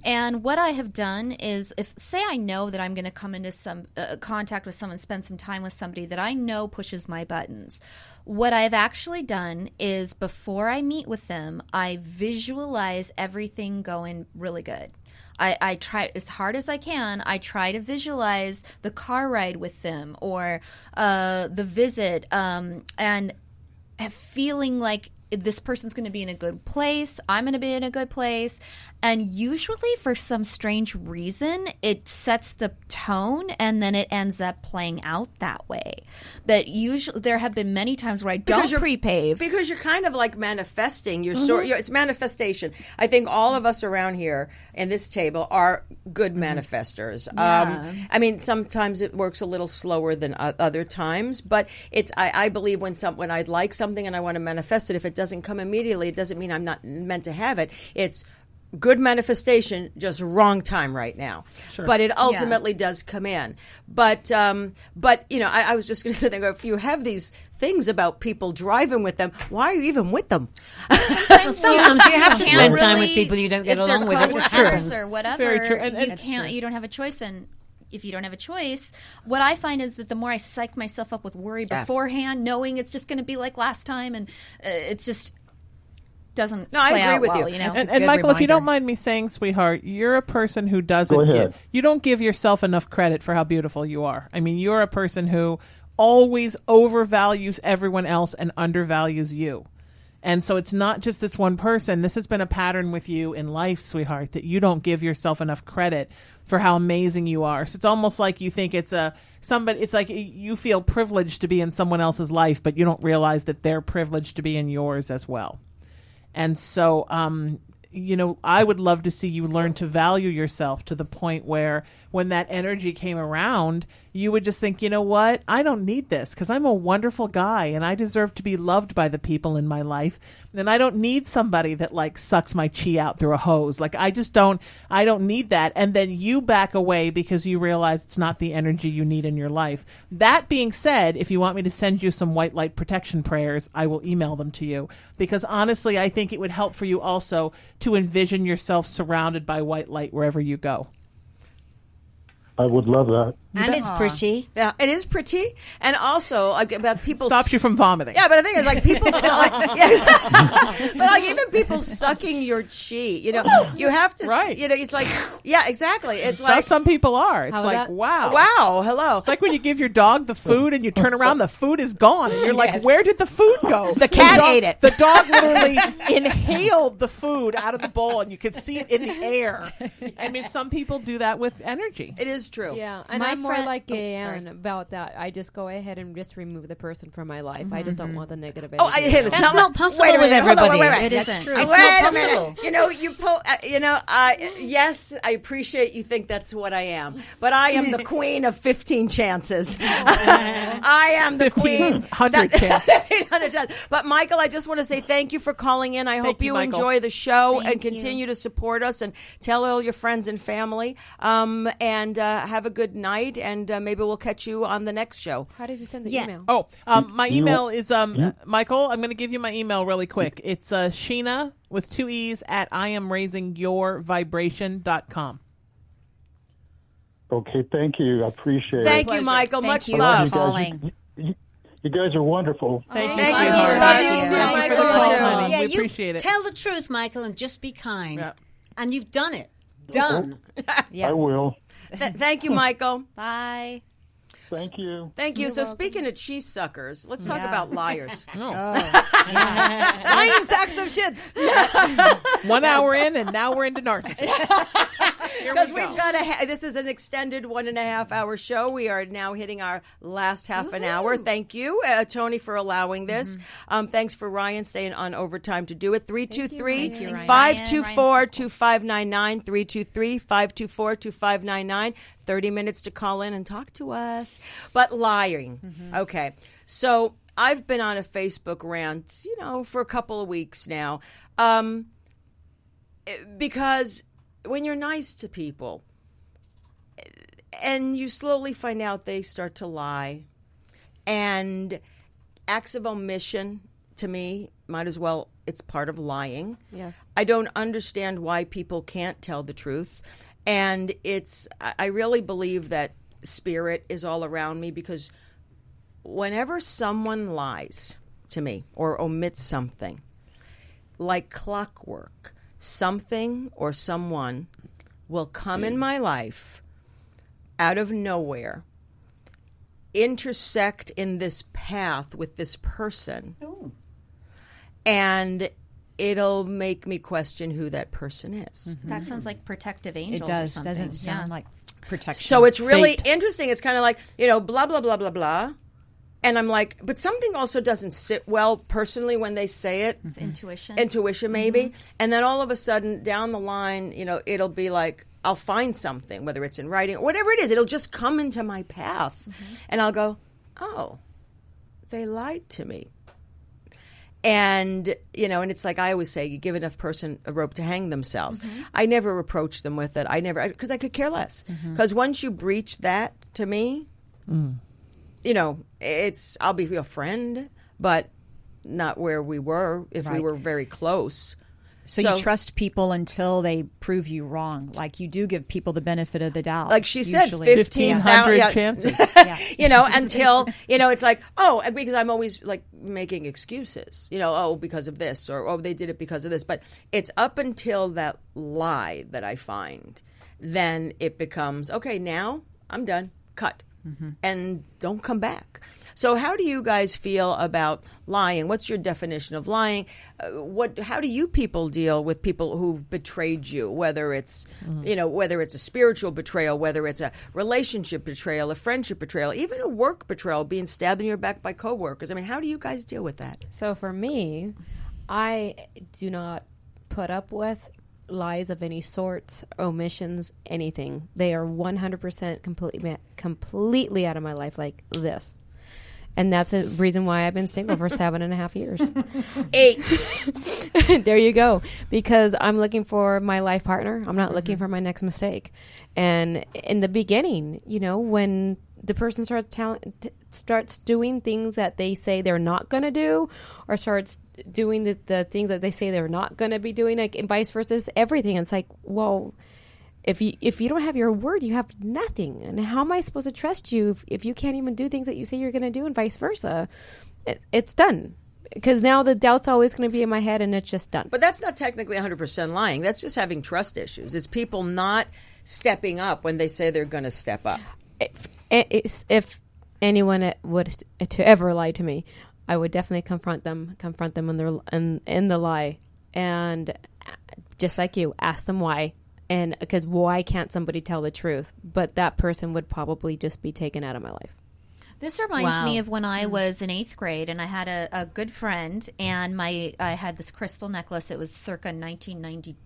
[SPEAKER 6] And what I have done is, say I know that I'm going to come into some contact with someone, spend some time with somebody that I know pushes my buttons. What I've actually done is, before I meet with them, I visualize everything going really good. I try as hard as I can. I try to visualize the car ride with them, or the visit, and feeling like this person's going to be in a good place. I'm going to be in a good place. And usually, for some strange reason, it sets the tone, and then it ends up playing out that way. But usually, there have been many times where I don't pre-pave.
[SPEAKER 1] Because you're kind of like manifesting. It's manifestation. I think all of us around here in this table are good manifestors.
[SPEAKER 6] Yeah.
[SPEAKER 1] I mean, sometimes it works a little slower than other times, but I believe when I like something and I want to manifest it, if it doesn't come immediately, it doesn't mean I'm not meant to have it. It's good manifestation, just wrong time right now. Sure. But it ultimately does come in. But I was just going to say that if you have these things about people driving with them, why are you even with them?
[SPEAKER 2] Sometimes you have to spend time with people you don't get along with.
[SPEAKER 6] It just happens. Or whatever.
[SPEAKER 3] Very true.
[SPEAKER 6] You don't have a choice. And if you don't have a choice, what I find is that the more I psych myself up with worry beforehand, knowing it's just going to be like last time, and it's just doesn't play
[SPEAKER 1] I agree
[SPEAKER 6] out
[SPEAKER 1] with
[SPEAKER 6] well,
[SPEAKER 1] you.
[SPEAKER 6] know?
[SPEAKER 3] And Michael, if you don't mind me saying, sweetheart, you're a person who you don't give yourself enough credit for how beautiful you are. I mean, you're a person who always overvalues everyone else and undervalues you. And so it's not just this one person. This has been a pattern with you in life, sweetheart, that you don't give yourself enough credit for how amazing you are. So it's almost like you think it's like you feel privileged to be in someone else's life, but you don't realize that they're privileged to be in yours as well. And so, I would love to see you learn to value yourself to the point where when that energy came around, you would just think, you know what? I don't need this because I'm a wonderful guy and I deserve to be loved by the people in my life. And I don't need somebody that like sucks my chi out through a hose. Like I don't need that. And then you back away because you realize it's not the energy you need in your life. That being said, if you want me to send you some white light protection prayers, I will email them to you because honestly, I think it would help for you also to envision yourself surrounded by white light wherever you go.
[SPEAKER 8] I would love that.
[SPEAKER 2] And it's pretty.
[SPEAKER 1] Yeah, it is pretty. And also, like, about people...
[SPEAKER 3] Stops you from vomiting.
[SPEAKER 1] Yeah, but the thing is, like, people... but, like, even people sucking your chi, you have to...
[SPEAKER 3] Right.
[SPEAKER 1] It's like... Yeah, exactly. It's like...
[SPEAKER 3] Some people are. It's
[SPEAKER 4] How
[SPEAKER 3] like,
[SPEAKER 4] that?
[SPEAKER 3] wow.
[SPEAKER 1] Wow, hello.
[SPEAKER 3] It's like when you give your dog the food and you turn around, the food is gone. And you're like, where did the food go?
[SPEAKER 1] The cat ate it.
[SPEAKER 3] The dog literally inhaled the food out of the bowl and you could see it in the air. I mean, some people do that with energy.
[SPEAKER 1] It is true.
[SPEAKER 4] Yeah, and I'm more like Gayanne about that. I just go ahead and just remove the person from my life. I just don't want the negative energy.
[SPEAKER 2] That's not possible
[SPEAKER 1] Wait a
[SPEAKER 2] with
[SPEAKER 1] minute, hold on,
[SPEAKER 2] everybody.
[SPEAKER 1] wait.
[SPEAKER 6] It isn't.
[SPEAKER 2] True. It's
[SPEAKER 1] Wait
[SPEAKER 2] not
[SPEAKER 1] a
[SPEAKER 2] possible.
[SPEAKER 1] minute. Yes, I appreciate you think that's what I am, but I am the queen of 15 chances. I am the queen.
[SPEAKER 3] 1,500 chances.
[SPEAKER 1] 1,500 chances. But Michael, I just want to say thank you for calling in. I hope
[SPEAKER 3] you,
[SPEAKER 1] you
[SPEAKER 3] Michael.
[SPEAKER 1] enjoy the show
[SPEAKER 6] Thank
[SPEAKER 1] and continue to support us and tell all your friends and family. And have a good night, and maybe we'll catch you on the next show.
[SPEAKER 4] How does he send the
[SPEAKER 2] Yeah.
[SPEAKER 4] email?
[SPEAKER 3] Oh, my email is, Michael, I'm going to give you my email really quick. It's Sheena with 2 E's at IamRaisingYourVibration.com.
[SPEAKER 8] Okay, thank you. I appreciate
[SPEAKER 1] Thank
[SPEAKER 8] it.
[SPEAKER 1] you, Michael.
[SPEAKER 6] Thank
[SPEAKER 1] Much
[SPEAKER 6] you
[SPEAKER 1] love.
[SPEAKER 6] for calling.
[SPEAKER 8] You guys are wonderful.
[SPEAKER 3] Thank you,
[SPEAKER 1] Thank you.
[SPEAKER 3] sweetheart.
[SPEAKER 1] Love you too,
[SPEAKER 3] Thank you for
[SPEAKER 1] Michael.
[SPEAKER 3] the call,
[SPEAKER 1] Love you.
[SPEAKER 3] honey.
[SPEAKER 2] Yeah,
[SPEAKER 3] We
[SPEAKER 2] you
[SPEAKER 3] appreciate it.
[SPEAKER 2] tell the truth, Michael, and just be kind.
[SPEAKER 3] Yeah.
[SPEAKER 2] And you've done it. Done.
[SPEAKER 8] I will.
[SPEAKER 1] Thank you, Michael.
[SPEAKER 6] Bye.
[SPEAKER 8] Thank you.
[SPEAKER 1] Thank you. So speaking of cheese suckers, let's talk about liars.
[SPEAKER 3] Lying
[SPEAKER 1] sacks of shits.
[SPEAKER 3] 1 hour in, and now we're into narcissists.
[SPEAKER 1] Because we've got this is an extended 1.5 hour show. We are now hitting our last half an hour. Thank you, Tony, for allowing this. Thanks for Ryan staying on overtime to do it. 323-524-2599. 323-524-2599. 30 minutes to call in and talk to us. But lying. Okay. So I've been on a Facebook rant, for a couple of weeks now. Because when you're nice to people and you slowly find out they start to lie, and acts of omission, to me, might as well, it's part of lying.
[SPEAKER 4] Yes.
[SPEAKER 1] I don't understand why people can't tell the truth. And I really believe that spirit is all around me, because whenever someone lies to me or omits something, like clockwork, something or someone will come in my life out of nowhere, intersect in this path with this person, and it'll make me question who that person is.
[SPEAKER 6] That sounds like protective angels.
[SPEAKER 5] It does.
[SPEAKER 6] Or something.
[SPEAKER 5] Doesn't sound like protection.
[SPEAKER 1] So it's really
[SPEAKER 3] Fate.
[SPEAKER 1] interesting. It's kind of like, blah, blah, blah, blah, blah. And I'm like, but something also doesn't sit well personally when they say it.
[SPEAKER 6] It's intuition.
[SPEAKER 1] Intuition, maybe. And then all of a sudden, down the line, it'll be like, I'll find something, whether it's in writing, whatever it is, it'll just come into my path. And I'll go, oh, they lied to me. And, and it's like I always say, you give enough person a rope to hang themselves. I never approach them with it. Because I could care less. Because once you breach that to me, I'll be your friend, but not where we were if we were very close.
[SPEAKER 5] So you trust people until they prove you wrong. Like, you do give people the benefit of the doubt.
[SPEAKER 1] Like she said,
[SPEAKER 5] usually.
[SPEAKER 3] 1,500 chances.
[SPEAKER 1] Until, it's like, because I'm always like making excuses, because of this, or, they did it because of this. But it's up until that lie that I find, then it becomes, okay, now I'm done, cut. And don't come back. So how do you guys feel about lying? What's your definition of lying? How do you people deal with people who've betrayed you, whether it's whether it's a spiritual betrayal, whether it's a relationship betrayal, a friendship betrayal, even a work betrayal, being stabbed in your back by coworkers? I mean, how do you guys deal with that?
[SPEAKER 4] So for me, I do not put up with lies of any sort, omissions, anything. They are 100% completely out of my life, like this. And that's a reason why I've been single for 7.5 years. 8. There you go. Because I'm looking for my life partner. I'm not looking for my next mistake. And in the beginning, when the person starts doing things that they say they're not going to do, or starts doing the things that they say they're not going to be doing, like, and vice versa, it's everything. It's like, well, if you don't have your word, you have nothing. And how am I supposed to trust you if you can't even do things that you say you're going to do, and vice versa? It's done. Because now the doubt's always going to be in my head, and it's just done.
[SPEAKER 1] But that's not technically 100% lying. That's just having trust issues. It's people not stepping up when they say they're going to step up. If anyone would to ever lie to me, I would definitely confront them in the lie, and just like you, ask them why, and because why can't somebody tell the truth? But that person would probably just be taken out of my life.
[SPEAKER 6] This reminds me of when I was in 8th grade, and I had a good friend, and I had this crystal necklace. It was circa 1990.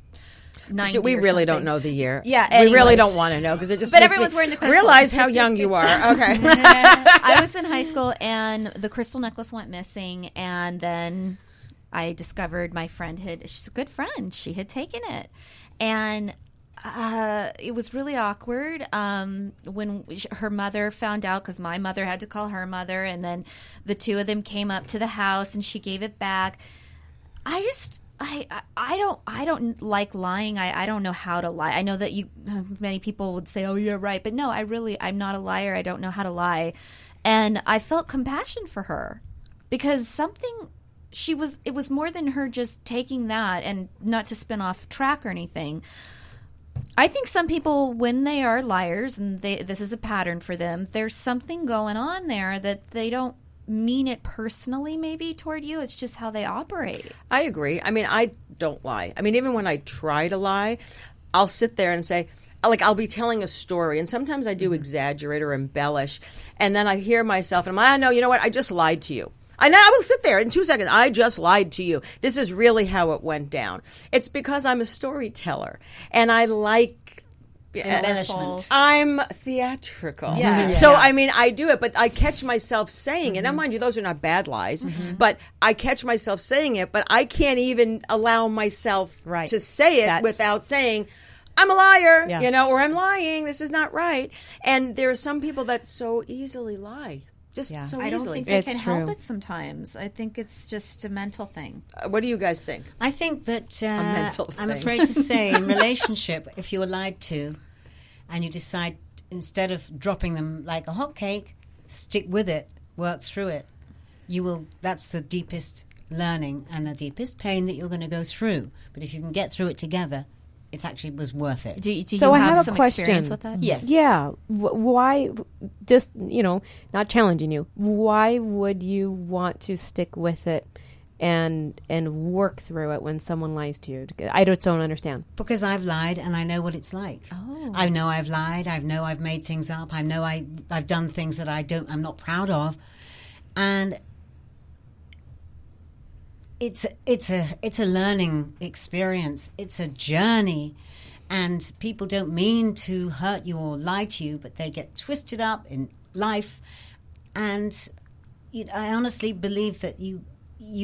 [SPEAKER 1] We really don't know the year.
[SPEAKER 6] Yeah,
[SPEAKER 1] we really don't want to know, because it just.
[SPEAKER 6] But
[SPEAKER 1] makes
[SPEAKER 6] everyone's
[SPEAKER 1] me
[SPEAKER 6] wearing the crystal.
[SPEAKER 1] Realize how young you are. Okay.
[SPEAKER 6] I was in high school, and the crystal necklace went missing, and then I discovered my friend she's a good friend. She had taken it, and it was really awkward when her mother found out, because my mother had to call her mother, and then the two of them came up to the house, and she gave it back. I don't like lying. I don't know how to lie. I know that many people would say, oh, you're right. But no, I'm not a liar. I don't know how to lie. And I felt compassion for her, because it was more than her just taking that, and not to spin off track or anything. I think some people, when they are liars, and this is a pattern for them, there's something going on there that they don't mean it personally maybe toward you. It's just how they operate.
[SPEAKER 1] I agree. I mean, I don't lie. I mean, even when I try to lie, I'll sit there and say, like, I'll be telling a story, and sometimes I do exaggerate or embellish, and then I hear myself, and I'm like, no, you know what? I just lied to you. I will sit there in 2 seconds. I just lied to you. This is really how it went down. It's because I'm a storyteller, and I like
[SPEAKER 2] embellishment.
[SPEAKER 1] I'm theatrical.
[SPEAKER 6] Yeah.
[SPEAKER 1] So, I mean, I do it, but I catch myself saying it. Now, mind you, those are not bad lies, but I catch myself saying it, but I can't even allow myself to say it without saying, I'm a liar, or I'm lying. This is not right. And there are some people that so easily lie. Just so easily.
[SPEAKER 6] I don't think they can help it sometimes. I think it's just a mental thing.
[SPEAKER 1] What do you guys think?
[SPEAKER 2] I think that
[SPEAKER 1] mental
[SPEAKER 2] I'm
[SPEAKER 1] thing.
[SPEAKER 2] afraid to say in relationship, if you're lied to and you decide instead of dropping them like a hot cake, stick with it, work through it, that's the deepest learning and the deepest pain that you're going to go through. But if you can get through it together, it actually was worth it.
[SPEAKER 6] Do
[SPEAKER 4] So
[SPEAKER 6] you
[SPEAKER 4] I
[SPEAKER 6] have
[SPEAKER 4] have a
[SPEAKER 6] some
[SPEAKER 4] question.
[SPEAKER 6] experience with that?
[SPEAKER 2] Yes.
[SPEAKER 4] Yeah. Why, just, not challenging you, why would you want to stick with it and work through it when someone lies to you? I just don't understand.
[SPEAKER 2] Because I've lied and I know what it's like.
[SPEAKER 6] Oh.
[SPEAKER 2] I know I've lied. I know I've made things up. I know I've done things that I'm not proud of. And it's a learning experience. It's a journey. And people don't mean to hurt you or lie to you, but they get twisted up in life. And I honestly believe that you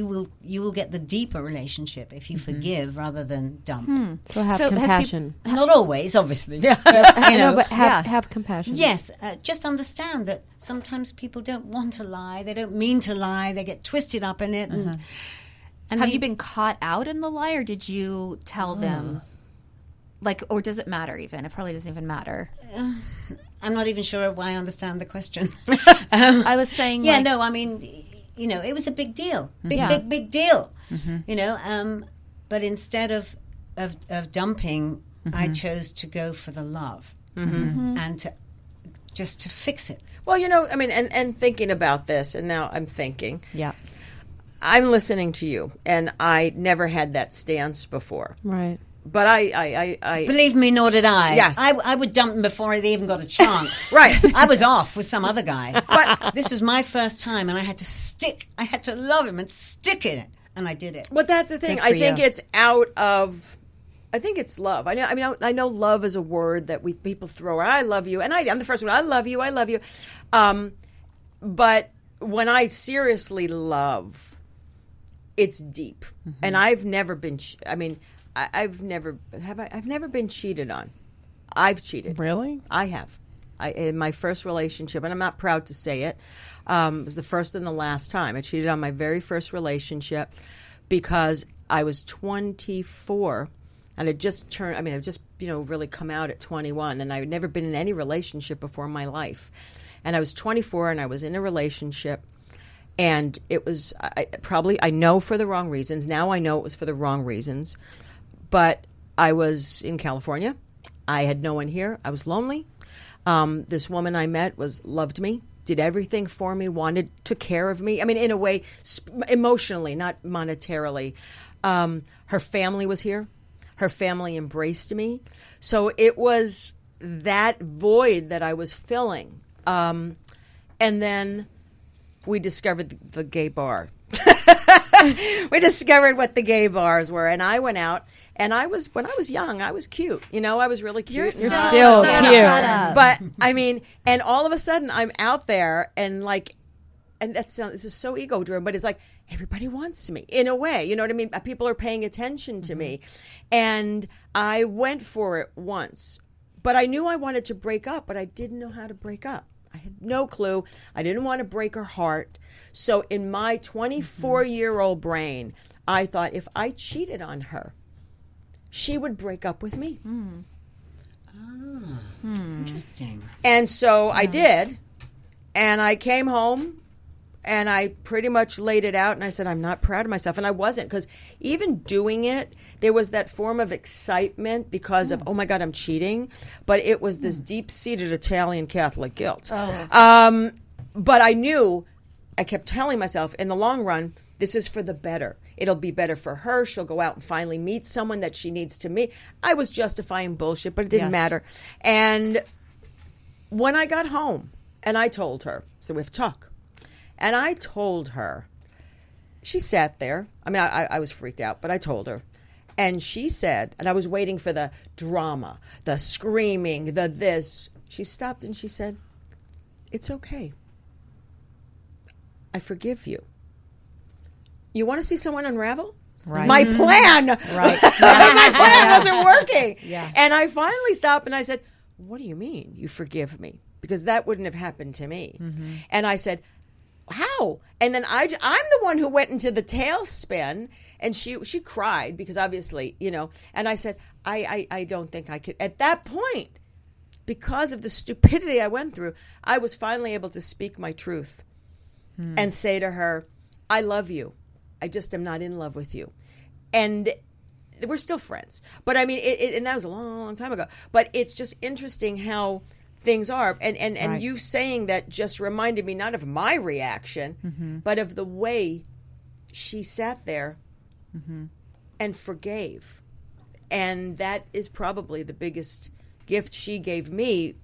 [SPEAKER 2] will get the deeper relationship if you forgive rather than dump.
[SPEAKER 4] So have compassion.
[SPEAKER 2] Not always, obviously.
[SPEAKER 4] But have compassion.
[SPEAKER 2] Yes, just understand that sometimes people don't want to lie. They don't mean to lie. They get twisted up in it. And
[SPEAKER 6] Have you been caught out in the lie, or did you tell them? Like, or does it matter even? It probably doesn't even matter.
[SPEAKER 2] I'm not even sure why I understand the question.
[SPEAKER 6] I was saying,
[SPEAKER 2] I mean, it was a big deal. Big deal. But instead of dumping, I chose to go for the love and to fix it.
[SPEAKER 1] Well, I mean, and thinking about this, and now I'm thinking.
[SPEAKER 5] Yeah.
[SPEAKER 1] I'm listening to you, and I never had that stance before.
[SPEAKER 4] Right.
[SPEAKER 1] But I
[SPEAKER 2] Believe me, nor did I.
[SPEAKER 1] Yes.
[SPEAKER 2] I would dump them before they even got a chance.
[SPEAKER 1] Right.
[SPEAKER 2] I was off with some other guy. But this was my first time, and I had to love him and stick in it. And I did it.
[SPEAKER 1] Well, that's the thing.
[SPEAKER 5] Good for
[SPEAKER 1] I think
[SPEAKER 5] you.
[SPEAKER 1] it's I think it's love. I know love is a word that people throw around. I love you. And I'm the first one. I love you. But when I seriously love, it's deep. And I've never been, I've never been cheated on. I've cheated.
[SPEAKER 3] Really?
[SPEAKER 1] I have. In my first relationship, and I'm not proud to say it, it was the first and the last time. I cheated on my very first relationship because I was 24 and I'd just turned, I'd just, really come out at 21, and I had never been in any relationship before in my life. And I was 24 and I was in a relationship. And it was I know for the wrong reasons. Now I know it was for the wrong reasons. But I was in California. I had no one here. I was lonely. This woman I met loved me, did everything for me, took care of me. In a way, emotionally, not monetarily. Her family was here. Her family embraced me. So it was that void that I was filling. And then we discovered the gay bar. We discovered what the gay bars were, and I went out. And when I was young, I was cute. I was really cute.
[SPEAKER 4] You're still cute.
[SPEAKER 6] Shut up.
[SPEAKER 1] But and all of a sudden I'm out there, and this is so ego driven, but it's like everybody wants me in a way. You know what I mean? People are paying attention to me, and I went for it once, but I knew I wanted to break up, but I didn't know how to break up. I had no clue. I didn't want to break her heart. So in my 24-year-old brain, I thought if I cheated on her, she would break up with me.
[SPEAKER 2] Interesting.
[SPEAKER 1] And so I did. And I came home And I pretty much laid it out, and I said, I'm not proud of myself. And I wasn't, because even doing it, there was that form of excitement because of, oh my God, I'm cheating. But it was this deep-seated Italian Catholic guilt. But I knew, I kept telling myself, in the long run, this is for the better. It'll be better for her. She'll go out and finally meet someone that she needs to meet. I was justifying bullshit, but it didn't matter. And when I got home, and I told her, so we have to talk. And I told her, she sat there. I mean, I was freaked out, but I told her. And she said, and I was waiting for the drama, the screaming, the this. She stopped and she said, it's okay. I forgive you. You want to see someone unravel?
[SPEAKER 5] Right.
[SPEAKER 1] My plan.
[SPEAKER 5] Right.
[SPEAKER 1] My plan wasn't working.
[SPEAKER 5] Yeah.
[SPEAKER 1] And I finally stopped and I said, what do you mean you forgive me? Because that wouldn't have happened to me. And I said, how? And then I'm the one who went into the tailspin, and she cried because obviously, and I said, I don't think I could. At that point, because of the stupidity I went through, I was finally able to speak my truth and say to her, I love you. I just am not in love with you. And we're still friends. But I mean, and that was a long, long time ago. But it's just interesting how things are, and
[SPEAKER 5] Right.
[SPEAKER 1] you saying that just reminded me not of my reaction, but of the way she sat there and forgave. And that is probably the biggest gift she gave me,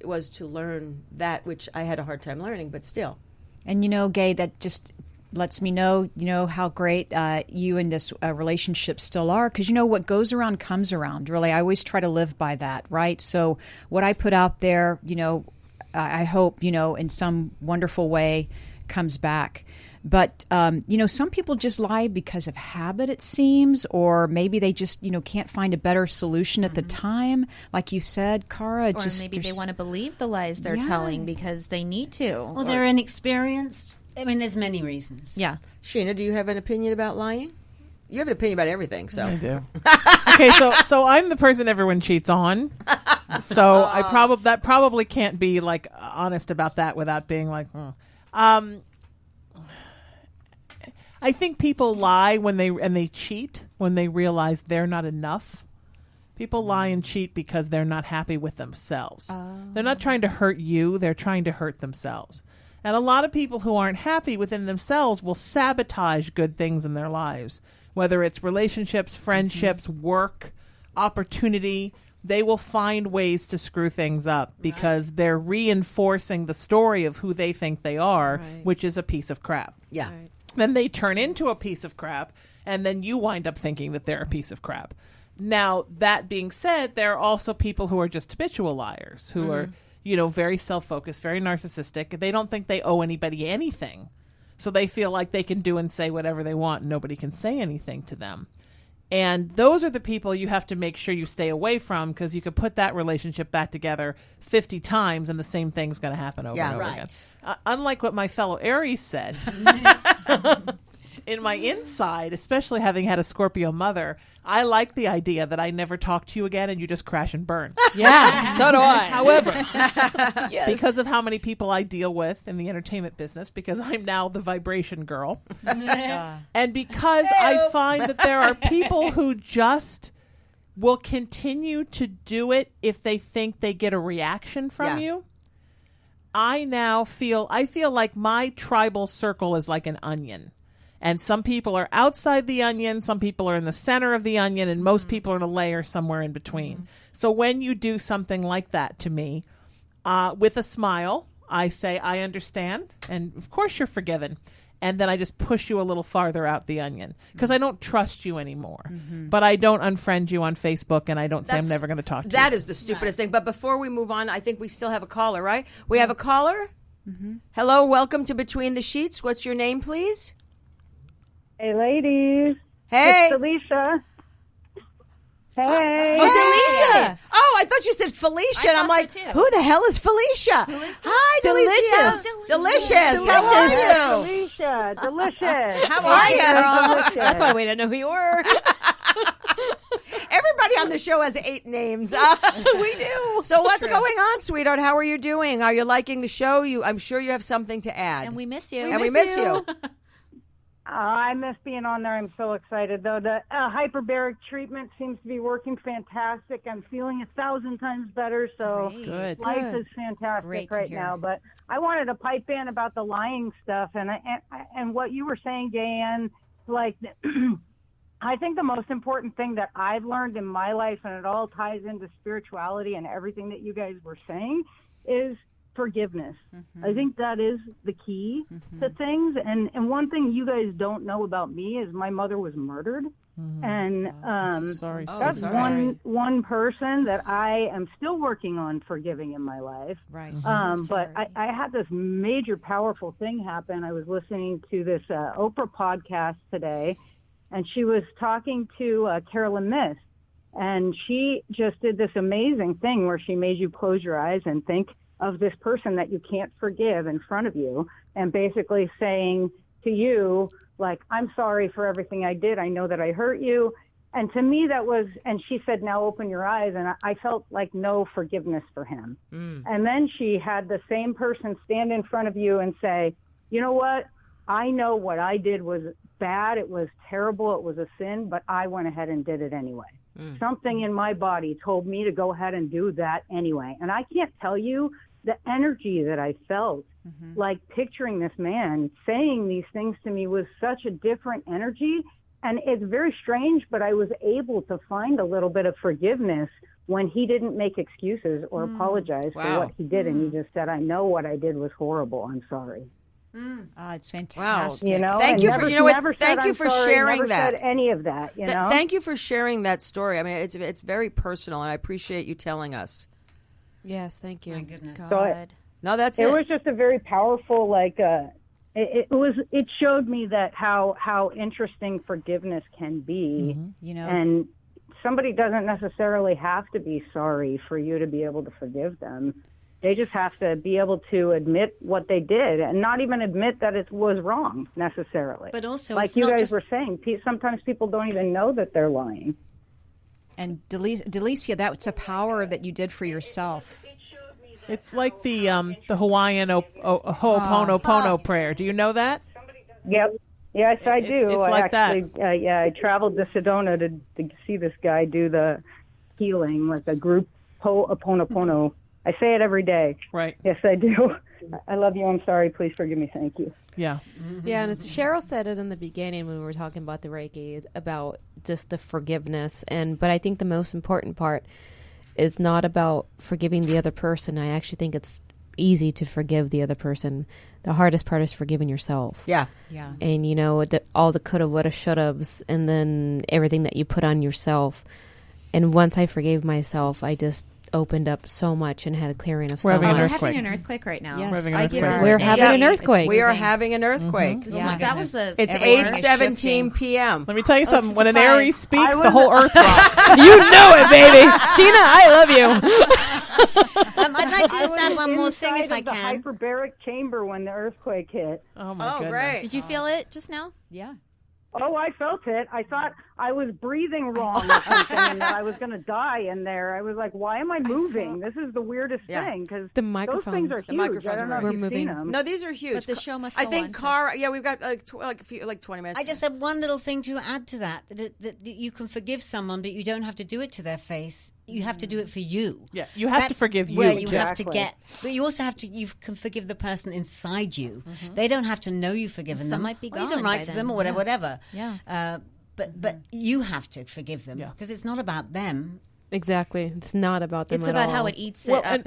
[SPEAKER 1] was to learn that, which I had a hard time learning, but still.
[SPEAKER 5] And Gay, that just lets me know, how great you and this relationship still are. Because, what goes around comes around, really. I always try to live by that, right? So what I put out there, I hope, in some wonderful way comes back. But, some people just lie because of habit, it seems, or maybe they just, can't find a better solution at the time. Like you said, Cara,
[SPEAKER 6] Or maybe they want to believe the lies they're telling because they need to.
[SPEAKER 2] Well, they're inexperienced. I mean, there's many reasons.
[SPEAKER 6] Yeah.
[SPEAKER 1] Sheena, do you have an opinion about lying? You have an opinion about everything, so.
[SPEAKER 3] I do. Okay, so I'm the person everyone cheats on. So that probably can't be like honest about that without being like, I think people lie when they cheat when they realize they're not enough. People lie and cheat because they're not happy with themselves. They're not trying to hurt you, they're trying to hurt themselves. And a lot of people who aren't happy within themselves will sabotage good things in their lives, whether it's relationships, friendships, work, opportunity. They will find ways to screw things up because they're reinforcing the story of who they think they are, which is a piece of crap.
[SPEAKER 1] Yeah.
[SPEAKER 3] Then they turn into a piece of crap, and then you wind up thinking that they're a piece of crap. Now, that being said, there are also people who are just habitual liars, who are very self-focused, very narcissistic. They don't think they owe anybody anything. So they feel like they can do and say whatever they want and nobody can say anything to them. And those are the people you have to make sure you stay away from, because you could put that relationship back together 50 times and the same thing's going to happen over and over again. Unlike what my fellow Aries said, in my inside, especially having had a Scorpio mother, I like the idea that I never talk to you again and you just crash and burn.
[SPEAKER 4] Yeah, so do I.
[SPEAKER 3] However, because of how many people I deal with in the entertainment business, because I'm now the vibration girl, and because I find that there are people who just will continue to do it if they think they get a reaction from you. I feel like my tribal circle is like an onion. And some people are outside the onion, some people are in the center of the onion, and most people are in a layer somewhere in between. So when you do something like that to me, with a smile, I say, I understand, and of course you're forgiven. And then I just push you a little farther out the onion, because I don't trust you anymore. But I don't unfriend you on Facebook, and I don't say I'm never going to talk to you.
[SPEAKER 1] That is the stupidest thing. But before we move on, I think we still have a caller, right? We have a caller? Hello, welcome to Between the Sheets. What's your name, please?
[SPEAKER 9] Hey, ladies.
[SPEAKER 1] Hey.
[SPEAKER 9] It's Felicia. Hey.
[SPEAKER 1] Oh, Delicia. Oh, I thought you said Felicia. And I'm
[SPEAKER 6] thought
[SPEAKER 1] like,
[SPEAKER 6] so, too.
[SPEAKER 1] who the hell is Felicia?
[SPEAKER 6] Who is this?
[SPEAKER 1] Hi, Delicia. Delicious. How are you?
[SPEAKER 9] Felicia. Delicious.
[SPEAKER 1] How are you?
[SPEAKER 9] Delicious.
[SPEAKER 4] That's why we didn't know who you were.
[SPEAKER 1] Everybody on the show has 8 names.
[SPEAKER 3] We do.
[SPEAKER 1] So what's going on, sweetheart? How are you doing? Are you liking the show? I'm sure you have something to add.
[SPEAKER 6] And we miss you.
[SPEAKER 1] We miss you.
[SPEAKER 9] I miss being on there. I'm so excited, though. The hyperbaric treatment seems to be working fantastic. I'm feeling 1,000 times better, so
[SPEAKER 3] Good.
[SPEAKER 9] life is fantastic
[SPEAKER 6] Great to
[SPEAKER 9] right
[SPEAKER 6] hear.
[SPEAKER 9] now. But I wanted to pipe in about the lying stuff and what you were saying, Dan. Like, I think the most important thing that I've learned in my life, and it all ties into spirituality and everything that you guys were saying, is forgiveness. I think that is the key to things. And one thing you guys don't know about me is my mother was murdered. And
[SPEAKER 3] Sorry.
[SPEAKER 9] that's one person that I am still working on forgiving in my life.
[SPEAKER 5] Right.
[SPEAKER 9] But I had this major powerful thing happen. I was listening to this Oprah podcast today, and she was talking to Carolyn Myss. And she just did this amazing thing where she made you close your eyes and think of this person that you can't forgive in front of you, and basically saying to you, like, I'm sorry for everything I did. I know that I hurt you. And to me, that was, and she said, now open your eyes. And I felt like no forgiveness for him. And then she had the same person stand in front of you and say, you know what? I know what I did was bad. It was terrible. It was a sin, but I went ahead and did it anyway. Something in my body told me to go ahead and do that anyway. And I can't tell you the energy that I felt, like picturing this man saying these things to me was such a different energy. And it's very strange, but I was able to find a little bit of forgiveness when he didn't make excuses or apologize for what he did. And he just said, I know what I did was horrible. I'm sorry.
[SPEAKER 5] It's fantastic.
[SPEAKER 9] You know,
[SPEAKER 1] Thank
[SPEAKER 9] and
[SPEAKER 1] you
[SPEAKER 9] never,
[SPEAKER 1] for you know what?
[SPEAKER 9] never
[SPEAKER 1] Thank
[SPEAKER 9] said,
[SPEAKER 1] you
[SPEAKER 9] "I'm
[SPEAKER 1] for
[SPEAKER 9] sorry,"
[SPEAKER 1] sharing
[SPEAKER 9] never
[SPEAKER 1] that.
[SPEAKER 9] said any of that. You know.
[SPEAKER 1] Thank you for sharing that story. I mean, it's very personal, and I appreciate you telling us.
[SPEAKER 4] Yes, thank you.
[SPEAKER 2] My goodness.
[SPEAKER 9] So
[SPEAKER 1] No, that's
[SPEAKER 9] it
[SPEAKER 1] it.
[SPEAKER 9] was just a very powerful, like, it showed me that how interesting forgiveness can be,
[SPEAKER 5] You know,
[SPEAKER 9] and somebody doesn't necessarily have to be sorry for you to be able to forgive them. They just have to be able to admit what they did and not even admit that it was wrong necessarily.
[SPEAKER 2] But also,
[SPEAKER 9] like
[SPEAKER 2] it's
[SPEAKER 9] you
[SPEAKER 2] not
[SPEAKER 9] guys
[SPEAKER 2] just-
[SPEAKER 9] were saying, sometimes people don't even know that they're lying.
[SPEAKER 5] and Delicia, that's a power that you did for yourself.
[SPEAKER 3] It's like the Hawaiian Ho'oponopono prayer. Do you know that?
[SPEAKER 9] Yep. Yes, I do.
[SPEAKER 3] It's like that.
[SPEAKER 9] I traveled to Sedona to see this guy do the healing, like a group Ho'oponopono. I say it every day.
[SPEAKER 3] Right.
[SPEAKER 9] Yes, I do. I love you. I'm sorry. Please forgive me. Thank you.
[SPEAKER 3] Yeah.
[SPEAKER 4] Yeah, and Cheryl said it in the beginning when we were talking about the Reiki, about just the forgiveness. But I think the most important part is not about forgiving the other person. I actually think it's easy to forgive the other person. The hardest part is forgiving yourself.
[SPEAKER 1] Yeah.
[SPEAKER 5] Yeah.
[SPEAKER 4] And, you know, all the coulda, woulda, shouldas, and then everything that you put on yourself. And once I forgave myself, I just opened up so much and had a clearing of so
[SPEAKER 3] We're having an
[SPEAKER 6] We're
[SPEAKER 4] much.
[SPEAKER 3] earthquake.
[SPEAKER 6] having an earthquake right now.
[SPEAKER 5] Yes.
[SPEAKER 3] We're having an
[SPEAKER 6] I give
[SPEAKER 3] earthquake.
[SPEAKER 6] this
[SPEAKER 4] We're
[SPEAKER 6] an
[SPEAKER 4] having
[SPEAKER 6] A.
[SPEAKER 4] an earthquake.
[SPEAKER 1] We are having an earthquake.
[SPEAKER 5] Yeah.
[SPEAKER 6] That was a.
[SPEAKER 1] It's
[SPEAKER 6] everyone is
[SPEAKER 1] 8:17
[SPEAKER 6] shifting.
[SPEAKER 1] p.m.
[SPEAKER 3] Let me tell you something.
[SPEAKER 6] it's
[SPEAKER 3] When an
[SPEAKER 6] 5.
[SPEAKER 3] Aries speaks,
[SPEAKER 9] I
[SPEAKER 3] the
[SPEAKER 9] was-
[SPEAKER 3] whole earth rocks.
[SPEAKER 4] You know it, baby. Sheena, I love you.
[SPEAKER 2] I'd like to
[SPEAKER 9] I
[SPEAKER 2] just
[SPEAKER 9] was
[SPEAKER 2] add one more thing
[SPEAKER 9] inside
[SPEAKER 2] if I
[SPEAKER 9] of the
[SPEAKER 2] can.
[SPEAKER 9] hyperbaric chamber when the earthquake hit.
[SPEAKER 3] Oh, my
[SPEAKER 1] Oh,
[SPEAKER 3] goodness.
[SPEAKER 1] great.
[SPEAKER 6] Did you feel it just now?
[SPEAKER 5] Yeah.
[SPEAKER 9] Oh, I felt it. I thought I was breathing wrong or something, and that I was going to die in there. I was like, "Why am I moving? This is the weirdest
[SPEAKER 1] Yeah.
[SPEAKER 9] thing." Because
[SPEAKER 4] The
[SPEAKER 9] those
[SPEAKER 4] microphones.
[SPEAKER 9] things are
[SPEAKER 1] The
[SPEAKER 9] huge.
[SPEAKER 1] microphones
[SPEAKER 9] I don't know
[SPEAKER 1] are
[SPEAKER 9] if
[SPEAKER 4] We're
[SPEAKER 9] you've
[SPEAKER 4] moving.
[SPEAKER 9] seen them.
[SPEAKER 1] No, these are huge.
[SPEAKER 6] But the show must
[SPEAKER 1] I
[SPEAKER 6] go
[SPEAKER 1] think
[SPEAKER 6] on, so-
[SPEAKER 1] Cara. Yeah, we've got like 20 minutes.
[SPEAKER 2] I just have one little thing to add to that, that you can forgive someone, but you don't have to do it to their face. You have to do it for you.
[SPEAKER 3] Yeah, you have to
[SPEAKER 2] That's
[SPEAKER 3] forgive you,
[SPEAKER 2] where you
[SPEAKER 3] too.
[SPEAKER 2] have to
[SPEAKER 9] Exactly.
[SPEAKER 2] get, but you also have to. You can forgive the person inside you. They don't have to know you've forgiven
[SPEAKER 6] Some
[SPEAKER 2] them.
[SPEAKER 6] might be
[SPEAKER 2] Or you
[SPEAKER 6] gone
[SPEAKER 2] can write
[SPEAKER 6] by
[SPEAKER 2] to them
[SPEAKER 6] then.
[SPEAKER 2] or whatever.
[SPEAKER 6] Yeah.
[SPEAKER 2] Yeah. But you have to forgive them
[SPEAKER 3] Yeah.
[SPEAKER 2] because it's not about them.
[SPEAKER 4] Exactly. It's not about them
[SPEAKER 6] It's
[SPEAKER 4] at
[SPEAKER 6] about
[SPEAKER 4] all.
[SPEAKER 6] how it eats
[SPEAKER 3] Well,
[SPEAKER 6] it up,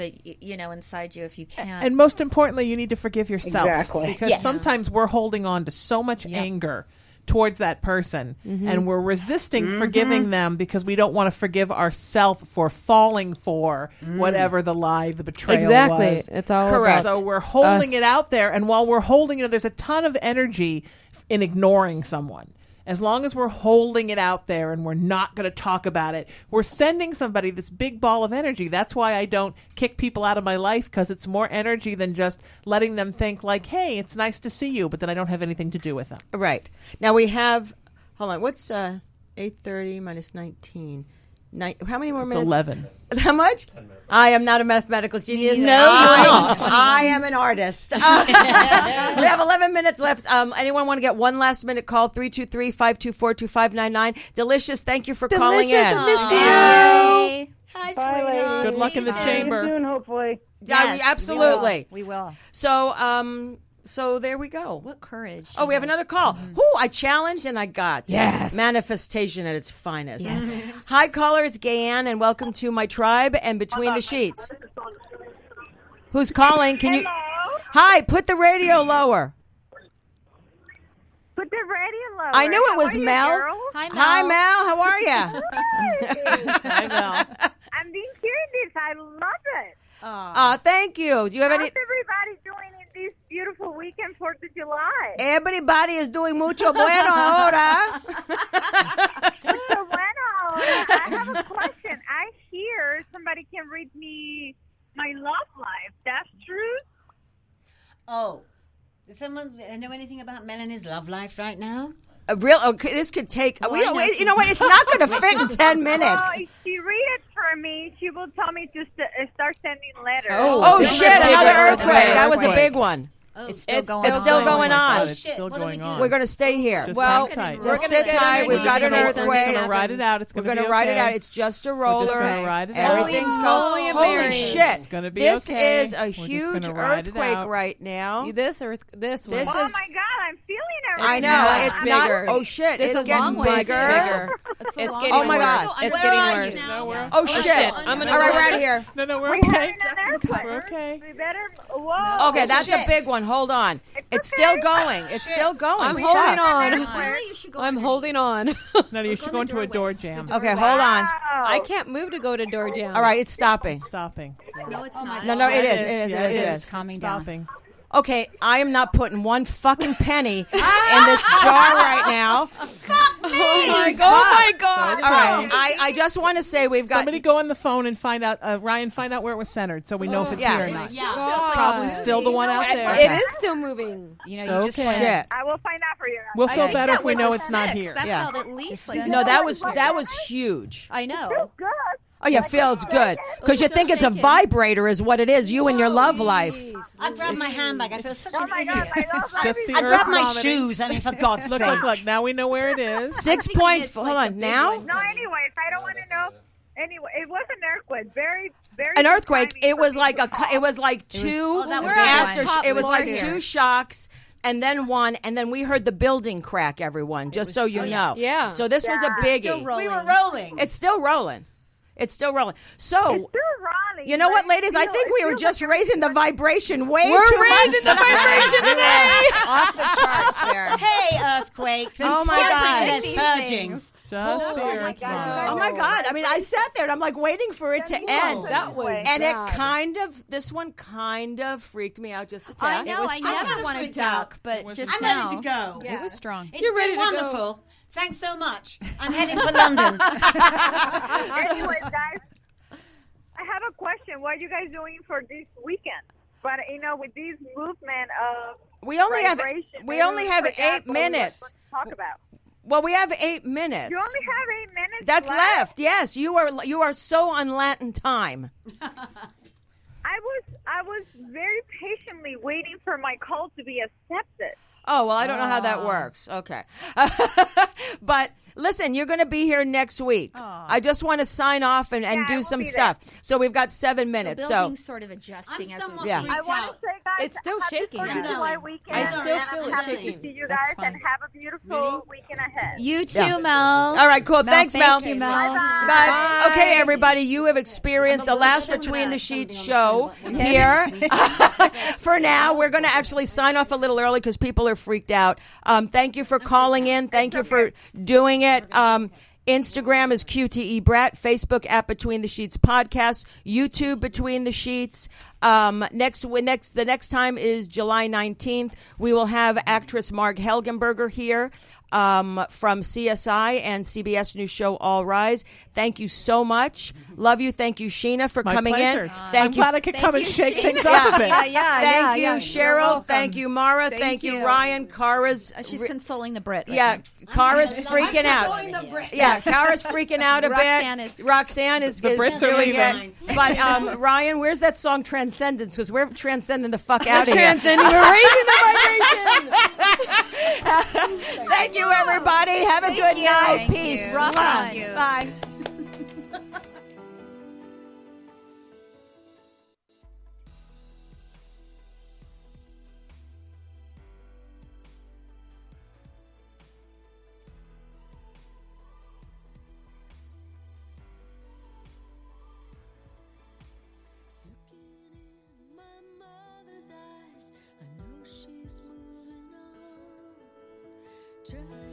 [SPEAKER 6] inside you if you can.
[SPEAKER 3] And most importantly, you need to forgive yourself.
[SPEAKER 9] Exactly.
[SPEAKER 3] Because
[SPEAKER 2] Yes.
[SPEAKER 3] sometimes we're holding on to so much anger towards that person and we're resisting forgiving them because we don't want to forgive ourselves for falling for whatever the lie, the betrayal
[SPEAKER 4] Exactly.
[SPEAKER 3] was.
[SPEAKER 4] It's all
[SPEAKER 1] Correct.
[SPEAKER 4] about
[SPEAKER 3] So we're holding
[SPEAKER 4] us.
[SPEAKER 3] it out there, and while we're holding it, there's a ton of energy in ignoring someone. As long as we're holding it out there and we're not going to talk about it, we're sending somebody this big ball of energy. That's why I don't kick people out of my life, because it's more energy than just letting them think like, hey, it's nice to see you, but then I don't have anything to do with them.
[SPEAKER 1] Right. Now we have, hold on, what's 8:30 minus 19? How many more
[SPEAKER 3] It's
[SPEAKER 1] minutes?
[SPEAKER 3] 11.
[SPEAKER 1] How much? I am not a mathematical genius.
[SPEAKER 2] No, you're not.
[SPEAKER 1] I am an artist. We have 11 minutes left. Anyone want to get one last minute call? 323-524-2599. Delicious, thank you for calling in.
[SPEAKER 4] Miss you.
[SPEAKER 6] Bye.
[SPEAKER 2] Hi,
[SPEAKER 9] Bye, ladies.
[SPEAKER 2] sweetheart.
[SPEAKER 3] Good luck in the
[SPEAKER 2] See you
[SPEAKER 3] chamber.
[SPEAKER 9] Soon, hopefully.
[SPEAKER 6] Yes,
[SPEAKER 1] absolutely.
[SPEAKER 5] We will.
[SPEAKER 1] So there we go.
[SPEAKER 6] What courage.
[SPEAKER 1] Oh, we have another call. I challenged and I got.
[SPEAKER 3] Yes.
[SPEAKER 1] Manifestation at its finest. Yes. Hi, caller. It's Gayanne, and welcome to my tribe and Between the Sheets. Who's calling? Can you? Hi. Put the radio lower.
[SPEAKER 10] Put the radio lower.
[SPEAKER 1] I knew it
[SPEAKER 10] How
[SPEAKER 1] was
[SPEAKER 10] are you,
[SPEAKER 1] Mel.
[SPEAKER 10] girls?
[SPEAKER 6] Hi, Mel.
[SPEAKER 1] Hi, Mel. How are you?
[SPEAKER 3] Hi, Mel.
[SPEAKER 10] I'm being curious. I love it.
[SPEAKER 1] Thank you. Do you have
[SPEAKER 10] How's
[SPEAKER 1] any?
[SPEAKER 10] everybody doing in this beautiful weekend, 4th of July?
[SPEAKER 1] Everybody is doing mucho bueno ahora.
[SPEAKER 10] So, bueno, I have a question. I hear somebody can read me my love life. That's true?
[SPEAKER 2] Oh, does someone know anything about Melanie's love life right now?
[SPEAKER 1] Okay, this could take. You know what? It's not going to fit in 10
[SPEAKER 10] Well,
[SPEAKER 1] minutes.
[SPEAKER 10] if she read it for me, she will tell me to start sending letters.
[SPEAKER 1] Oh shit! Another earthquake. That was a
[SPEAKER 3] earthquake.
[SPEAKER 1] big one.
[SPEAKER 5] It's still
[SPEAKER 4] It's
[SPEAKER 5] going
[SPEAKER 1] It's
[SPEAKER 5] on.
[SPEAKER 1] still going
[SPEAKER 3] Oh my
[SPEAKER 1] on.
[SPEAKER 3] God, it's
[SPEAKER 2] Shit,
[SPEAKER 3] still
[SPEAKER 2] what do we
[SPEAKER 3] going
[SPEAKER 2] do?
[SPEAKER 3] on.
[SPEAKER 1] We're going to stay here.
[SPEAKER 3] Just
[SPEAKER 4] Well,
[SPEAKER 3] hang tight.
[SPEAKER 1] Just
[SPEAKER 4] We're
[SPEAKER 1] sit
[SPEAKER 4] gonna
[SPEAKER 1] tight.
[SPEAKER 4] get
[SPEAKER 1] We've got an
[SPEAKER 4] underneath.
[SPEAKER 3] We're
[SPEAKER 1] earthquake.
[SPEAKER 3] gonna ride it out. It's
[SPEAKER 1] We're
[SPEAKER 3] gonna
[SPEAKER 1] going
[SPEAKER 3] be
[SPEAKER 1] to ride it
[SPEAKER 3] okay.
[SPEAKER 1] out. It's just a roller.
[SPEAKER 3] We're just gonna ride it out.
[SPEAKER 1] Everything's
[SPEAKER 4] Holy
[SPEAKER 1] going. Holy
[SPEAKER 4] Mary.
[SPEAKER 1] shit!
[SPEAKER 3] It's gonna be
[SPEAKER 1] This
[SPEAKER 3] okay.
[SPEAKER 1] is a
[SPEAKER 3] We're just
[SPEAKER 1] huge
[SPEAKER 3] gonna ride it
[SPEAKER 1] earthquake
[SPEAKER 3] out.
[SPEAKER 1] right now.
[SPEAKER 4] This one.
[SPEAKER 1] This
[SPEAKER 10] Oh,
[SPEAKER 1] is.
[SPEAKER 10] my God. I'm feeling it
[SPEAKER 1] I
[SPEAKER 10] right
[SPEAKER 1] know.
[SPEAKER 10] now.
[SPEAKER 1] It's
[SPEAKER 4] bigger.
[SPEAKER 1] not. Oh shit!
[SPEAKER 4] This
[SPEAKER 1] it's
[SPEAKER 4] is
[SPEAKER 1] getting
[SPEAKER 4] long way
[SPEAKER 1] bigger.
[SPEAKER 6] It's, a
[SPEAKER 4] It's
[SPEAKER 6] long
[SPEAKER 4] getting
[SPEAKER 1] Oh, my
[SPEAKER 6] way.
[SPEAKER 1] God.
[SPEAKER 6] So I'm
[SPEAKER 4] It's
[SPEAKER 6] where
[SPEAKER 4] getting
[SPEAKER 6] are you
[SPEAKER 4] worse.
[SPEAKER 6] now?
[SPEAKER 3] No, we're
[SPEAKER 1] Oh shit!
[SPEAKER 4] shit. I'm gonna
[SPEAKER 1] All right,
[SPEAKER 4] go-
[SPEAKER 1] right here.
[SPEAKER 3] No, we're
[SPEAKER 10] We're
[SPEAKER 3] okay.
[SPEAKER 10] having an earthquake.
[SPEAKER 3] We're okay.
[SPEAKER 10] We better. Whoa.
[SPEAKER 1] Okay, that's a
[SPEAKER 2] shit.
[SPEAKER 1] big one. Hold on. It's
[SPEAKER 10] okay.
[SPEAKER 1] still going. It's still going.
[SPEAKER 4] I'm
[SPEAKER 1] Fuck.
[SPEAKER 4] holding on.
[SPEAKER 6] Really? You should go
[SPEAKER 4] I'm
[SPEAKER 6] underneath.
[SPEAKER 4] holding on.
[SPEAKER 3] No, you should go into a door jam.
[SPEAKER 1] Okay, hold on.
[SPEAKER 10] Wow.
[SPEAKER 4] I can't move to go to door jam.
[SPEAKER 1] All right, it's stopping.
[SPEAKER 3] Stopping.
[SPEAKER 6] No, it's not.
[SPEAKER 1] No, it is.
[SPEAKER 3] It is.
[SPEAKER 1] It
[SPEAKER 3] Yeah,
[SPEAKER 1] is. It
[SPEAKER 3] it
[SPEAKER 1] is.
[SPEAKER 5] Calming down.
[SPEAKER 3] Stopping.
[SPEAKER 1] Okay, I am not putting one fucking penny in this jar right now.
[SPEAKER 4] Oh my god.
[SPEAKER 1] All right, I just want to say we've got.
[SPEAKER 3] Somebody go on the phone and find out, Ryan, find out where it was centered so we know if it's
[SPEAKER 1] Yeah.
[SPEAKER 3] here or not.
[SPEAKER 6] Still feels like
[SPEAKER 3] Probably
[SPEAKER 6] it's
[SPEAKER 3] still the one out there.
[SPEAKER 4] It is still moving.
[SPEAKER 5] You know,
[SPEAKER 3] It's
[SPEAKER 5] you just
[SPEAKER 3] okay.
[SPEAKER 5] want
[SPEAKER 1] Shit.
[SPEAKER 10] I will find out for you.
[SPEAKER 3] We'll
[SPEAKER 6] I
[SPEAKER 3] feel
[SPEAKER 6] think
[SPEAKER 3] better
[SPEAKER 6] that
[SPEAKER 3] if we
[SPEAKER 6] was
[SPEAKER 3] know
[SPEAKER 6] a
[SPEAKER 3] it's not
[SPEAKER 6] 6.
[SPEAKER 3] here.
[SPEAKER 6] That
[SPEAKER 1] Yeah.
[SPEAKER 6] felt at least like
[SPEAKER 1] No, that was huge.
[SPEAKER 6] I know.
[SPEAKER 10] Good.
[SPEAKER 1] Oh, yeah, feels good because you think it's a vibrator, is what it is. You and your love life.
[SPEAKER 2] I grabbed my handbag. I feel such
[SPEAKER 10] Oh
[SPEAKER 2] an
[SPEAKER 10] my
[SPEAKER 2] idiot.
[SPEAKER 10] God. I love
[SPEAKER 3] It's just the
[SPEAKER 2] I grabbed my
[SPEAKER 3] earth
[SPEAKER 2] shoes. I mean, for God's
[SPEAKER 3] Look,
[SPEAKER 2] sake.
[SPEAKER 3] look. Now we know where it is.
[SPEAKER 1] 6
[SPEAKER 6] thinking
[SPEAKER 1] point.
[SPEAKER 6] it's
[SPEAKER 1] Hold
[SPEAKER 6] like
[SPEAKER 1] on.
[SPEAKER 6] the big
[SPEAKER 1] Now
[SPEAKER 6] one.
[SPEAKER 10] No, anyways, I don't want to know. Anyway, it was an earthquake. Very, very.
[SPEAKER 1] an earthquake.
[SPEAKER 10] timing
[SPEAKER 1] It
[SPEAKER 10] for
[SPEAKER 1] was
[SPEAKER 10] me
[SPEAKER 1] like
[SPEAKER 10] to
[SPEAKER 1] a.
[SPEAKER 10] call.
[SPEAKER 1] It was like two
[SPEAKER 2] that was
[SPEAKER 1] after.
[SPEAKER 6] the top
[SPEAKER 1] It was
[SPEAKER 6] floor
[SPEAKER 1] like
[SPEAKER 6] here.
[SPEAKER 1] 2 shocks. And then one, and then we heard the building crack. Everyone, just so you know.
[SPEAKER 4] Yeah.
[SPEAKER 1] So this was a biggie.
[SPEAKER 6] Still rolling.
[SPEAKER 2] We were rolling.
[SPEAKER 1] It's still rolling. It's still rolling. So,
[SPEAKER 10] Still rolling,
[SPEAKER 1] you know what,
[SPEAKER 10] but it
[SPEAKER 1] ladies? I
[SPEAKER 10] feels-
[SPEAKER 1] think we
[SPEAKER 10] it
[SPEAKER 1] were
[SPEAKER 10] feels
[SPEAKER 1] just
[SPEAKER 10] like
[SPEAKER 1] raising the vibration way
[SPEAKER 4] We're
[SPEAKER 1] too
[SPEAKER 4] raising
[SPEAKER 1] much.
[SPEAKER 4] the vibration today.
[SPEAKER 5] off the charts there.
[SPEAKER 2] Hey, earthquake.
[SPEAKER 1] Oh, my God.
[SPEAKER 2] There's
[SPEAKER 6] These
[SPEAKER 2] purging.
[SPEAKER 6] things.
[SPEAKER 3] Just the earth.
[SPEAKER 10] God.
[SPEAKER 1] Oh my God! I mean, I sat there and I'm like waiting for it to end.
[SPEAKER 4] That was
[SPEAKER 1] And
[SPEAKER 4] bad.
[SPEAKER 1] this one kind of freaked me out just a
[SPEAKER 6] I
[SPEAKER 1] tad.
[SPEAKER 6] know. I never want to
[SPEAKER 2] freaked out.
[SPEAKER 6] duck, but just
[SPEAKER 2] I'm
[SPEAKER 6] now.
[SPEAKER 2] ready to go.
[SPEAKER 5] It was strong.
[SPEAKER 2] It's
[SPEAKER 4] You're ready
[SPEAKER 2] been
[SPEAKER 4] to go.
[SPEAKER 2] wonderful. Thanks so much. I'm heading for London.
[SPEAKER 10] Anyways, guys, I have a question. What are you guys doing for this weekend? But with this movement of
[SPEAKER 1] We only have
[SPEAKER 10] vibration,
[SPEAKER 1] we only have
[SPEAKER 10] forget
[SPEAKER 1] 8
[SPEAKER 10] what we were
[SPEAKER 1] minutes.
[SPEAKER 10] supposed to talk about.
[SPEAKER 1] Well, we have 8 minutes.
[SPEAKER 10] You only have 8 minutes.
[SPEAKER 1] That's left. Yes, you are so on Latin time.
[SPEAKER 10] I was very patiently waiting for my call to be accepted.
[SPEAKER 1] Oh, well, I don't know how that works. Okay. But listen, you're going to be here next week. I just want to sign off and
[SPEAKER 10] I
[SPEAKER 1] do
[SPEAKER 10] will
[SPEAKER 1] some
[SPEAKER 10] be there.
[SPEAKER 1] stuff. So we've got 7
[SPEAKER 6] The
[SPEAKER 1] minutes. So
[SPEAKER 6] building's sort of
[SPEAKER 2] I'm
[SPEAKER 6] adjusting as we
[SPEAKER 2] somewhat
[SPEAKER 6] speak.
[SPEAKER 1] Yeah.
[SPEAKER 10] I
[SPEAKER 2] freaked
[SPEAKER 10] want to
[SPEAKER 2] out.
[SPEAKER 10] say, guys,
[SPEAKER 4] It's still
[SPEAKER 10] happy
[SPEAKER 4] shaking.
[SPEAKER 10] 4th of
[SPEAKER 2] Yeah.
[SPEAKER 10] July weekend.
[SPEAKER 4] I still
[SPEAKER 10] and
[SPEAKER 4] feel
[SPEAKER 10] I'm
[SPEAKER 4] it
[SPEAKER 10] happy
[SPEAKER 4] shaking.
[SPEAKER 10] to see you
[SPEAKER 5] That's
[SPEAKER 10] guys and
[SPEAKER 5] fine.
[SPEAKER 10] have a beautiful weekend ahead.
[SPEAKER 6] You too,
[SPEAKER 1] Yeah.
[SPEAKER 6] Mel.
[SPEAKER 1] all right, cool. Thanks,
[SPEAKER 5] thank
[SPEAKER 1] Mel.
[SPEAKER 5] you, Mel.
[SPEAKER 1] Bye. Okay, everybody, you have experienced the last Between the Sheets show here. For now, we're going to actually sign off a little early because people are freaked out. Thank you for calling in. Thank you for doing it. Instagram is QTE Brett. Facebook at Between the Sheets Podcast. YouTube Between the Sheets. The next time is July 19th. We will have actress Marg Helgenberger here from CSI and CBS News show All Rise. Thank you so much. Love you. Thank you, Sheena, for coming
[SPEAKER 3] pleasure.
[SPEAKER 1] in.
[SPEAKER 3] I'm glad I could come and shake things up a bit.
[SPEAKER 1] Thank you, Cheryl. Thank you, Mara. Thank you, Ryan. Kara's
[SPEAKER 6] She's consoling the Brit.
[SPEAKER 1] Kara's freaking out. Yeah, Kara's freaking out a bit. Roxanne is
[SPEAKER 3] The Brits are
[SPEAKER 1] doing
[SPEAKER 3] leaving.
[SPEAKER 1] it. But Ryan, where's that song Transcendence? Because we're transcending the fuck out of here.
[SPEAKER 4] Transcending, we're raising the vibration.
[SPEAKER 1] Thank you, everybody. Have a good night.
[SPEAKER 6] Thank
[SPEAKER 1] Peace.
[SPEAKER 6] you. Rock on.
[SPEAKER 1] Bye.
[SPEAKER 11] Try